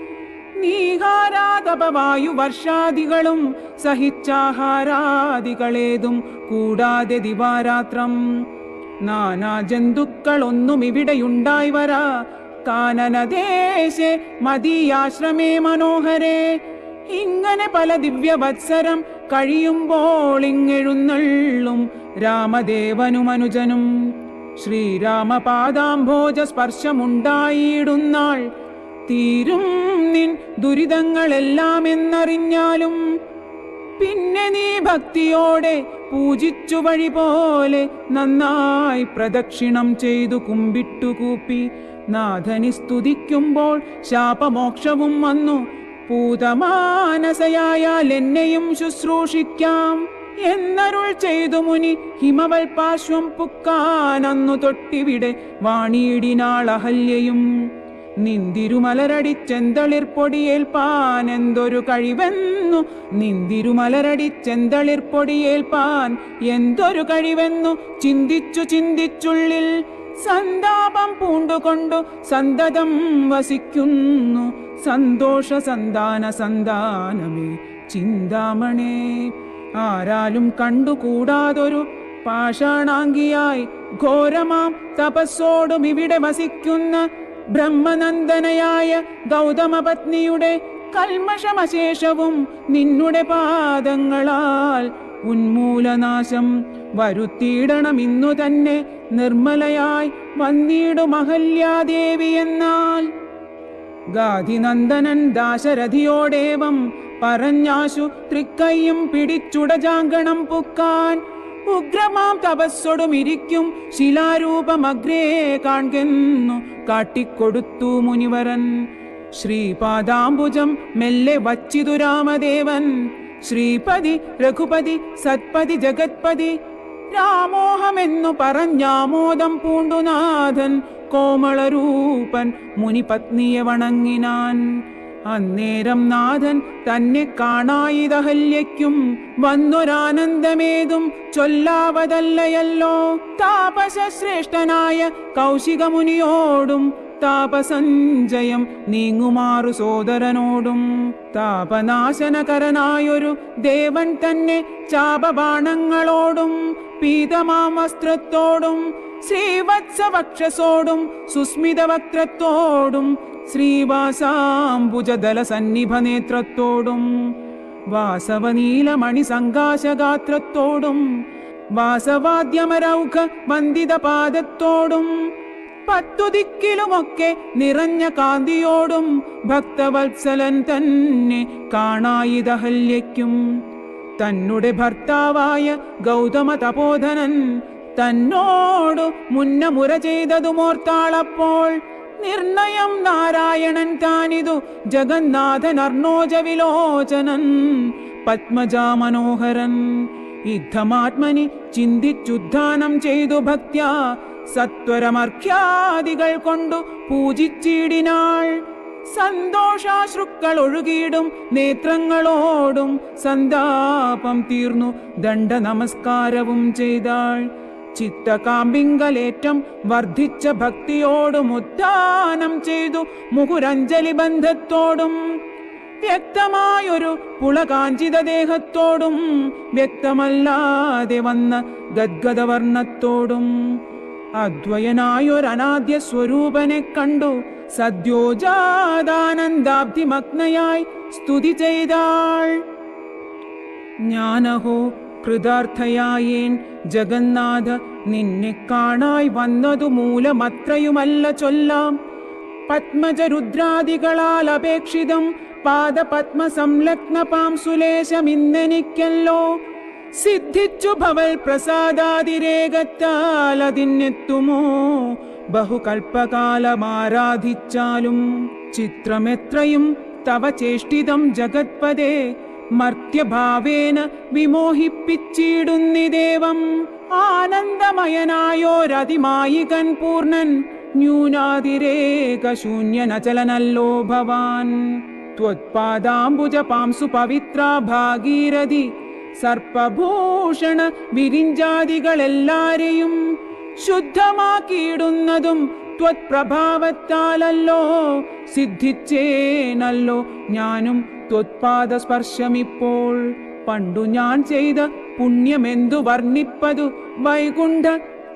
നീഹാരാതപവായു വർഷാദികളും സഹിച്ചാഹാരാദികളേതും കൂടാതെ ദിവാരാത്രം. നാനാ ജന്തുക്കളൊന്നും ഇവിടെയുണ്ടായി വരാ കാനനദേശേ മദീയാശ്രമേ മനോഹരേ. ഇങ്ങനെ പല ദിവ്യവത്സരം കഴിയുമ്പോൾ ഇങ്ങെഴുന്നള്ളും രാമദേവനുമനുജനും ശ്രീരാമപാദാംഭോജ സ്പർശമുണ്ടായിടുന്നാൾ തീരും നിൻ ദുരിതങ്ങളെല്ലാം എന്നറിഞ്ഞാലും പിന്നെ നീ ഭക്തിയോടെ പൂജിച്ചു വഴി പോലെ നന്നായി പ്രദക്ഷിണം ചെയ്തു കുമ്പിട്ടുകൂപ്പി നാഥനി സ്തുതിക്കുമ്പോൾ ശാപമോക്ഷവും വന്നു പൂതമാനസയായാൽ എന്നെയും ശുശ്രൂഷിക്കാം എന്നരുൾ ചെയ്തു മുനി ഹിമവൽ പാർശ്വം പുക്കാനന്നു തൊട്ടിവിടെ വാണിയിടിനാൾ അഹല്യയും. നിന്തിരുമലരടിച്ചെന്തളിർപ്പൊടിയേൽപ്പാൻ എന്തൊരു കഴിവെന്നു നിന്തിരുമലരടിച്ചെന്തളിർപ്പൊടിയേൽപ്പാൻ എന്തൊരു കഴിവെന്നു ചിന്തിച്ചു ചിന്തിച്ചുള്ളിൽ സന്താപം പൂണ്ടുകൊണ്ടു സന്തതം വസിക്കുന്നു സന്തോഷ സന്താന സന്താനമേ ചിന്താമണേ. ആരാലും കണ്ടുകൂടാതൊരു പാഷാണാംഗിയായി ഘോരമാം തപസ്സോടും ഇവിടെ വസിക്കുന്ന ബ്രഹ്മനന്ദനയായ ഗൗതമപത്നിയുടെ കൽമഷമശേഷവും നിന്നുടെ പാദങ്ങളാൽ ഉന്മൂലനാശം വരുത്തിയിടണം ഇന്നു തന്നെ നിർമ്മലയായി വന്നിടും അഹല്യാദേവി എന്നാൽ. ഗാധിനന്ദനൻ ദാശരഥിയോടേവം പറഞ്ഞാശു തൃക്കൈയും പിടിച്ചുടജാങ്കണം പുക്കാൻ ഉഗ്രമാം തപസ്സൊടുമിരിക്കും ശിലാരൂപമഗ്രേ കാൺകെന്നു കാട്ടിക്കൊടുത്തു മുനിവരൻ. ശ്രീപാദാംബുജം മെല്ലെ വച്ചിതു രാമദേവൻ ശ്രീപതി രഘുപതി സത്പതി ജഗത്പതി രാമോഹമെന്നു പറഞ്ഞാമോദം പൂണ്ടുനാഥൻ കോമളരൂപൻ മുനിപത്നിയെ വണങ്ങിനാൻ. അന്നേരം നാഥൻ തന്നെ കാണായിതഹല്യയ്ക്കും വന്നൊരാനന്ദമേതും ചൊല്ലാവതല്ലയല്ലോ. താപസശ്രേഷ്ഠനായ കൗശികമുനിയോടും താപസഞ്ജയം നീങ്ങുമാറു സോദരനോടും താപനാശനകരനായൊരു ദേവൻ തന്നെ ചാപബാണങ്ങളോടും പീതമാം വസ്ത്രത്തോടും ശ്രീവത്സവക്ഷസോടും സുസ്മിതവക്ത്രത്തോടും ശ്രീവാസാംബുജദല സന്നിഭ നേത്രത്തോടും വാസവനീലമണി സങ്കാശഗാത്രത്തോടും വാസവാദ്യമരൗഘ വന്ദിത പാദത്തോടും 10 ദിക്കിലുമൊക്കെ നിറഞ്ഞ കാന്തിയോടും ഭക്തവത്സലൻ തന്നെ കാണായിതഹല്യയ്ക്കും തന്നെ ഭർത്താവായ ഗൗതമ തപോധനൻ തന്നോടു മുന്നമുര ചെയ്തതുമോർത്താളപ്പോൾ നിർണയം നാരായണൻ താനിതു ജഗന്നാഥനർണോജ വിലോചനൻ പത്മജാമനോഹരൻ യുദ്ധമാത്മനി ചിന്തിച്ചുദ്ധാനം ചെയ്തു ഭക്ത്യാ സത്വരമർഘ്യാദികൾ കൊണ്ടു പൂജിച്ചിടിനാൾ. സന്തോഷാശ്രുക്കൾ ഒഴുകിയിടും നേത്രങ്ങളോടും സന്താപം തീർന്നു ദണ്ഡ നമസ്കാരവും ചെയ്താൾ. ചിത്തകാമ്പിങ്കലേറ്റം വർദ്ധിച്ച ഭക്തിയോടും ഉദ്ധാനം ചെയ്തു മുകുരഞ്ജലി ബന്ധത്തോടും വ്യക്തമായൊരു പുളകാഞ്ചിത ദേഹത്തോടും വ്യക്തമല്ലാതെ വന്ന ഗദ്ഗദവർണ്ണത്തോടും അദ്വയനായൊരനാദ്യ സ്വരൂപനെ കണ്ടു സദ്യോജാതാനന്ദാബ്ധിമഗ്നയായി സ്തുതി ചെയ്താൾ. ഞാനഹോ കൃതാർത്ഥയായേൻ ജഗന്നാഥ, നിന്നെ കാണായി വന്നതു മൂലമത്രയുമല്ല ചൊല്ലാം. പത്മജരുദ്രാദികളാൽ അപേക്ഷിതം പാദപത്മ സംലഗ്ന പാംസുലേശമിന്നെനിക്കല്ലോ. സിദ്ധിച്ചു ഭവൽ പ്രസാദാതിരേകത്താൽ അതിനെത്തുമോ ബഹുകൽപ്പകാലമാരാധിച്ചാലും. ചിത്രമെത്രയും തവ ചേഷ്ടിതം ജഗത്പദേ, മർത്യഭാവേന വിമോഹിപ്പിച്ചിടുന്നിദേവം. ആനന്ദമയനായോരതിമായികൻ പൂർണ്ണൻ, ന്യൂനാതിരേകശൂന്യനചലനല്ലോ ഭവാൻ. ത്വത്പാദാംബുജ പാംസു പവിത്ര ഭാഗീരഥി സർപ്പഭൂഷണ വിരിഞ്ചാദികളെല്ലാരെയും ശുദ്ധമാക്കിയിടുന്നതും ത്വത്പ്രഭാവത്താലല്ലോ. സിദ്ധിച്ചേനല്ലോ ഞാനും ത്വത്പാദ സ്പർശമിപ്പോൾ. പണ്ടു ഞാൻ ചെയ്ത പുണ്യമെന്തു വർണ്ണിപ്പതു വൈകുണ്ഠ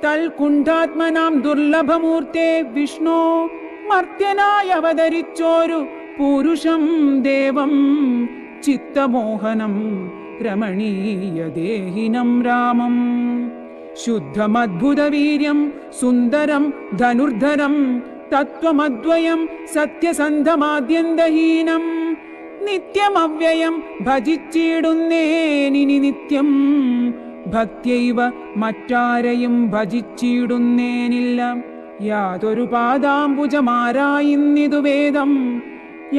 തൽകുണ്ഠാത്മനാം ദുർലഭമൂർത്തേ വിഷ്ണു. മർത്യനായി അവതരിച്ചോരു പുരുഷം ദേവം, ചിത്തമോഹനം രമണീയ ദേഹിനം രാമം. ശുദ്ധമദ്ഭുതവീര്യം സുന്ദരം ധനുർധരം, തത്വമദ്വയം സത്യസന്ധമാദ്യന്തഹീനം. നിത്യമവ്യയം ഭജിച്ചിടുന്നേനിനി നിത്യം, ഭക്ത്യൈവ മറ്റാരെയും ഭജിച്ചിടുന്നേനില്ല. യാതൊരു പാദാംബുജമാരായിന്നിതു വേദം,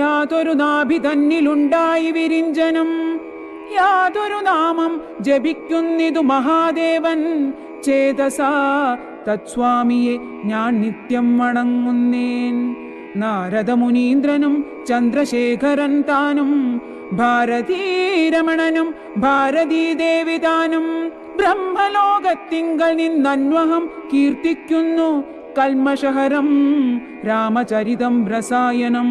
യാതൊരു നാഭി തന്നിലുണ്ടായി വിരിഞ്ചനം. യാതൊരു നാമം ജപിക്കുന്നിതു മഹാദേവൻ, ചേതസാ തത്സ്വാമിയെ ഞാൻ നിത്യം വണങ്ങുന്നേൻ. നാരദമുനീന്ദ്രനും ചന്ദ്രശേഖരൻ താനും, ഭാരതീരമണനും ഭാരതീദേവി താനും. ബ്രഹ്മലോകത്തിങ്കൽ നിന്നന്വഹം കീർത്തിക്കുന്നു കൽമഷഹരം രാമചരിതം രസായനം.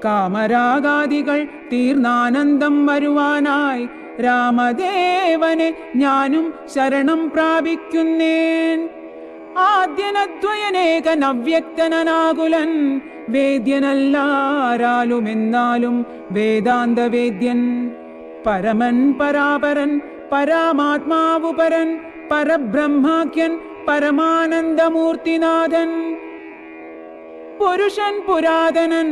കാമരാഗാദികൾ തീർന്നാനന്ദം വരുവാനായി രാമദേവനെ ഞാനും ശരണം പ്രാപിക്കുന്നേൻ. ആദ്യനദ്വയനേകൻ അവ്യക്തനാകുലൻ, വേദ്യനല്ലാരാലുമെന്നാലും വേദാന്ത വേദ്യൻ. പരമൻ പരാപരൻ പരമാത്മാവു പരൻ, പരബ്രഹ്മാഖ്യൻ പരമാനന്ദമൂർത്തിനാഥൻ. പുരുഷൻ പുരാതനൻ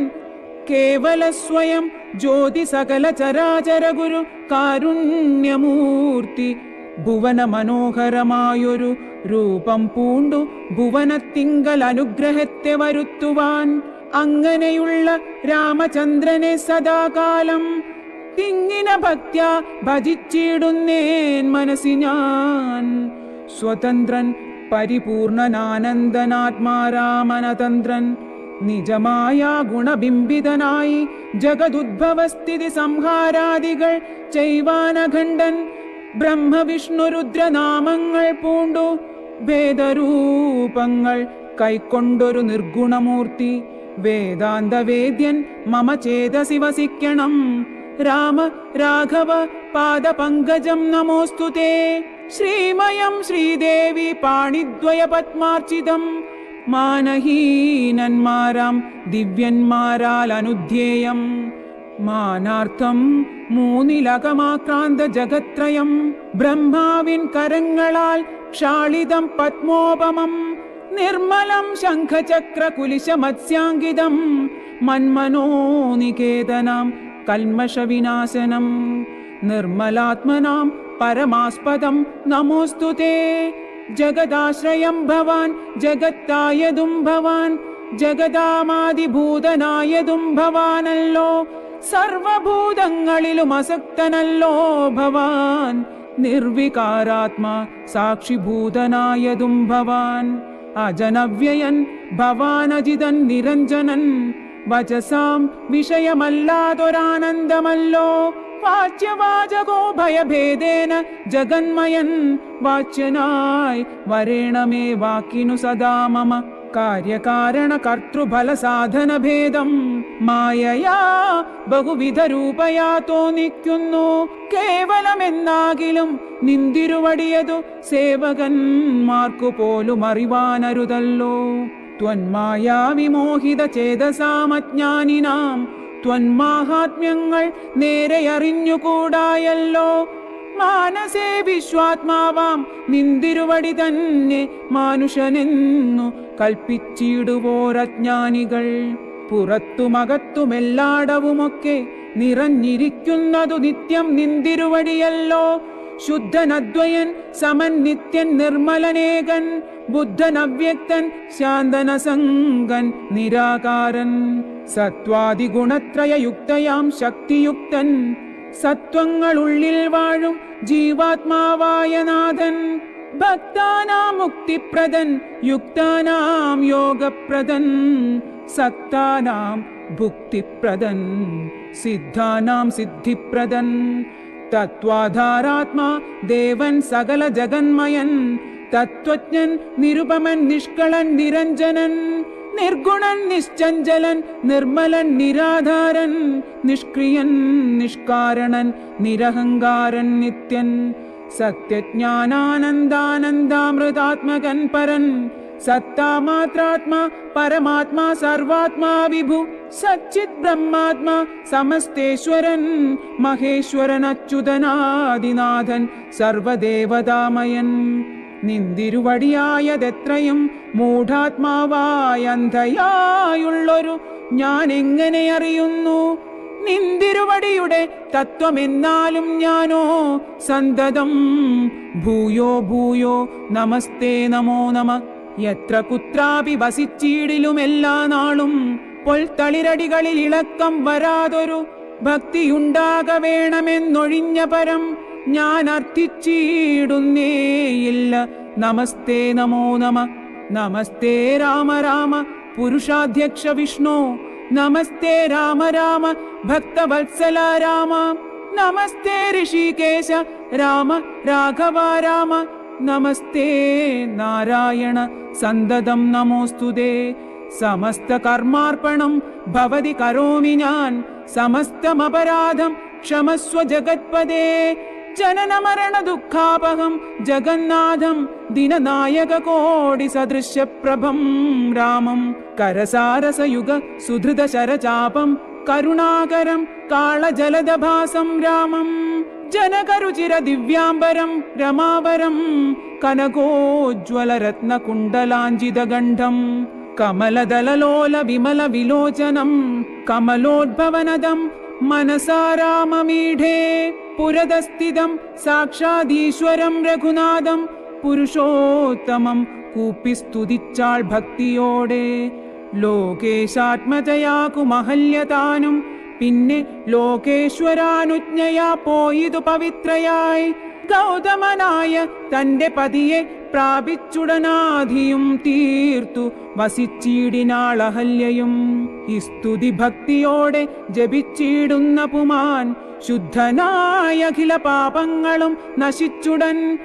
കേവല സ്വയം ജ്യോതി സകല ചരാചര ഗുരു കാരുണ്യമൂർത്തി. ഭുവന മനോഹരമായൊരു രൂപം പൂണ്ടു ഭുവനത്തിങ്കൽ അനുഗ്രഹത്തെ വരുത്തുവാൻ. അങ്ങനെയുള്ള രാമചന്ദ്രനെ സദാകാലം തിങ്ങിന ഭക്ത്യ ഭജിച്ചിടുന്നേൻ മനസ്സി ഞാൻ. സ്വതന്ത്രൻ പരിപൂർണനാനന്ദനാത്മാരാമനതന്ത്രൻ, നിജമായ ഗുണബിംബിതനായി ജഗദുദ്ഭവസ്ഥിതി സംഹാരാദികൾ ചെയ്വാനഖണ്ഡൻ ബ്രഹ്മവിഷ്ണുരുദ്രനാമങ്ങൾ പൂണ്ടു ഭേദരൂപങ്ങൾ കൈക്കൊണ്ടൊരു നിർഗുണമൂർത്തി വേദാന്തവേദ്യൻ മമ ചേതസി വസിക്കണം. രാമ രാഘവ പാദപങ്കജം നമോസ്തുതേ. ശ്രീമയം ശ്രീദേവി പാണിദ്വയ പത്മാർച്ചിതം മാനഹീനന്മാരാം ദിവ്യന്മാരാൽ അനുധ്യേയം. മാനാർത്ഥം മൂന്നിലകമാക്രാന്ത ജഗത്രയം ബ്രഹ്മാവിൻ കരങ്ങളാൽ ക്ഷാളിതം പത്മോപമം നിർമ്മലം ശംഖചക്ര കുലിശ മത്സ്യാങ്കിതം മന്മനോനികേതനാം കൽമഷവിനാശനം നിർമ്മലാത്മനാം പരമാസ്പദം നമോസ്തുതേ. ജഗദാശ്രയം ഭവാൻ ജഗത്തായതും ഭവാൻ ജഗദാമാദിഭൂതനായതും ഭവാനല്ലോ. സർവഭൂതങ്ങളിലും അസക്തനല്ലോ ഭവാൻ നിർവികാരാത്മാ സാക്ഷിഭൂതനായതും ഭവാൻ. അജനവ്യയൻ ഭവാനജിതൻ നിരഞ്ജനൻ വചസാം വിഷയമല്ലാതൊരാനന്ദമല്ലോ. വാച്യവാചകോ ഭയഭേദേന ജഗന്മയൻ വാച്യനായി വരേണമേ വാക്കിനു സദാ മമ. കാര്യകാരണ കർത്തൃഫല സാധന ഭേദം മായയാ ബഹുവിധ രൂപയാ തോന്നിക്കുന്നു. കേവലമെന്നാകിലും നിന്തിരുവടിയതു സേവകന്മാർക്കു പോലും അറിവാനരുതല്ലോ. ത്വന്മായാ വിമോഹിത ചേതസാമജ്ഞാനിനാം ത്വന്മാഹാത്മ്യങ്ങൾ നേരെ അറിഞ്ഞുകൂടായല്ലോ. മാനസേ വിശ്വാത്മാവാം നിന്തിരുവടി തന്നെ മാനുഷനെന്നു കൽപ്പിച്ചിടുവോരജ്ഞാനികൾ. പുറത്തുമകത്തുമെല്ലാടവുമൊക്കെ നിറഞ്ഞിരിക്കുന്നതു നിത്യം നിന്തിരുവടിയല്ലോ. ശുദ്ധനദ്വയൻ സമൻ നിത്യൻ നിർമ്മലനേകൻ ബുദ്ധനവ്യക്തൻ ശാന്തനസംഗൻ നിരാകാരൻ സത്വാദിഗുണത്രയയുക്തയാം ശക്തിയുക്തൻ സത്വങ്ങളുള്ളിൽ വാഴും ജീവാത്മാവായ നാഥൻ. ഭക്താനാം മുക്തിപ്രദൻ യുക്താനാം യോഗപ്രദൻ സക്താനാം ഭുക്തിപ്രദൻ സിദ്ധാനാം സിദ്ധിപ്രദൻ. തത്വാധാരാത്മാ ദേവൻ സകല ജഗന്മയൻ തത്വജ്ഞൻ നിരുപമൻ നിഷ്കളൻ നിരഞ്ജനൻ നിർഗുണൻ നിശ്ചഞ്ചലൻ നിർമ്മലൻ നിരാധാരൻ നിഷ്ക്രിയൻ നിഷ്കാരണൻ നിരഹങ്കാരൻ നിത്യൻ സത്യജ്ഞാനാനന്ദാനന്ദാമൃതാത്മകൻ പരൻ സത്താമാത്രാത്മാ പരമാത്മാ സർവാത്മാ വിഭു സച്ചിത് ബ്രഹ്മാത്മാ സമസ്തേശ്വരൻ മഹേശ്വരൻ അച്യുതനാദിനാഥൻ സർവദേവതാമയൻ. നിന്തിരുവടിയായതെത്രയും മൂഢാത്മാവായ അന്ധയായുള്ളൊരു ഞാൻ എങ്ങനെ അറിയുന്നു? നിന്തിരുവടിയുടെ തത്വമെന്നാലും ഞാനോ സന്തതം ഭൂയോ ഭൂയോ നമസ്തേ നമോ നമ. എത്ര കുത്രാപി വസിച്ചീടിലും എല്ലാ നാളും പൊൽത്തളിരടികളിൽ ഇളക്കം വരാതൊരു ഭക്തിയുണ്ടാക വേണമെന്നൊഴിഞ്ഞ പരം ഞാൻ അർത്ഥിച്ചിടുന്നേയില്ല. നമസ്തേ നമോ നമ. നമസ്തേ രാമ രാമ പുരുഷാധ്യക്ഷ വിഷ്ണു. നമസ്തേ രാമ രാമ ഭക്തവത്സല രാമ. നമസ്തേ ഋഷികേശ രാമ രാഘവ രാമ. നമസ്തേ നാരായണ സന്തതം നമോസ്തുതേ. സമസ്ത കർമാർപ്പണം ഭവതി കരോമി ഞാൻ. സമസ്തമപരാധം ക്ഷമസ്വ ജഗത്പദേ. ജനന മരണ ദുഃഖാപഹം ജഗന്നാഥം ദിനനായക കോടി സദൃശ്യപ്രഭം രാമം. കരസാരസയുഗ സുധൃത ശരചാപം കരുണാകരം കാളജലദഭാസം രാമം. ജനകരുചിര ദിവ്യാംബരം രമാവരം കനകോജ്വല രത്നകുണ്ടലാഞ്ചിതഗണ്ഡം കമലദലലോല വിമല വിലോചനം കമലോദ്ഭവനദം മനസാ രാമമീഢേ. പുരതസ്ഥിതം സാക്ഷാദീശ്വരം രഘുനാഥം പുരുഷോത്തമം കൂപ്പി സ്തുതിച്ചാൾ ഭക്തിയോടെ. ലോകേശാത്മജയാകു മഹല്യതാനും പിന്നെ ലോകേശ്വരാനുജ്ഞയാ പോയിതു പവിത്രയായി. ഗൗതമനായ തന്റെ പതിയെ പ്രാപിച്ചുടനാധിയും തീർത്തു വസിച്ചിടിനാളഹല്യയും. ഈ സ്തുതി ഭക്തിയോടെ ജപിച്ചിടുന്ന പുമാൻ ശുദ്ധനായ അഖില പാപങ്ങളും നശിച്ചുടൻ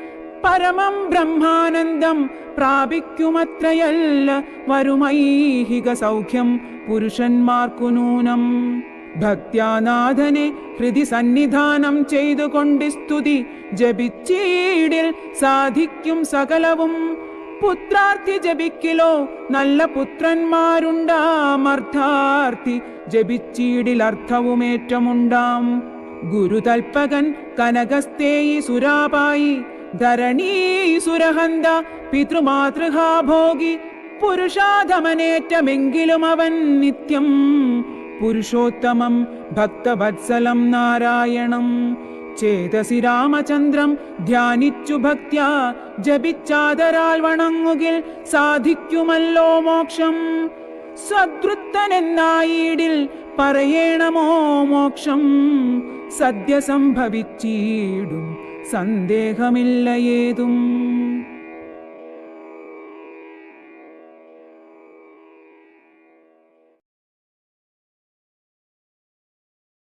പരമം ബ്രഹ്മാനന്ദം പ്രാപിക്കുമത്രയല്ല വരുമൈഹിക സൗഖ്യം പുരുഷന്മാർക്കു നൂനം. ഭക്ത്യാനാഥനെ ഹൃദി സന്നിധാനം ചെയ്തുകൊണ്ട് സ്തുതി ജപിച്ചീടിൽ സാധിക്കും സകലവും. പുത്രാർത്ഥി ജപിക്കിലോ നല്ല പുത്രന്മാരുണ്ടാമർത്ഥാർത്ഥി ജപിച്ചീടിൽ അർത്ഥവുമേറ്റമുണ്ടാം. ഗുരുതൽപകൻ കനകസ്തേയി സുരാപായി ധരണീ സുരഹന്ത പിതൃമാതൃഹാഭോഗി പുരുഷാധമനേറ്റമെങ്കിലും അവൻ നിത്യം പുരുഷോത്തമം ഭക്തവത്സലം നാരായണം ചേതസി രാമചന്ദ്രം ധ്യാനിച്ചു ഭക്ത്യാ ജപിച്ചാദരാൽ വണങ്ങുകിൽ സാധിക്കുമല്ലോ മോക്ഷം. സദ്വൃത്തനെന്നായിടിൽ പറയേണമോ മോക്ഷം സദ്യ സംഭവിച്ചിടും സന്ദേഹമില്ല ഏതും.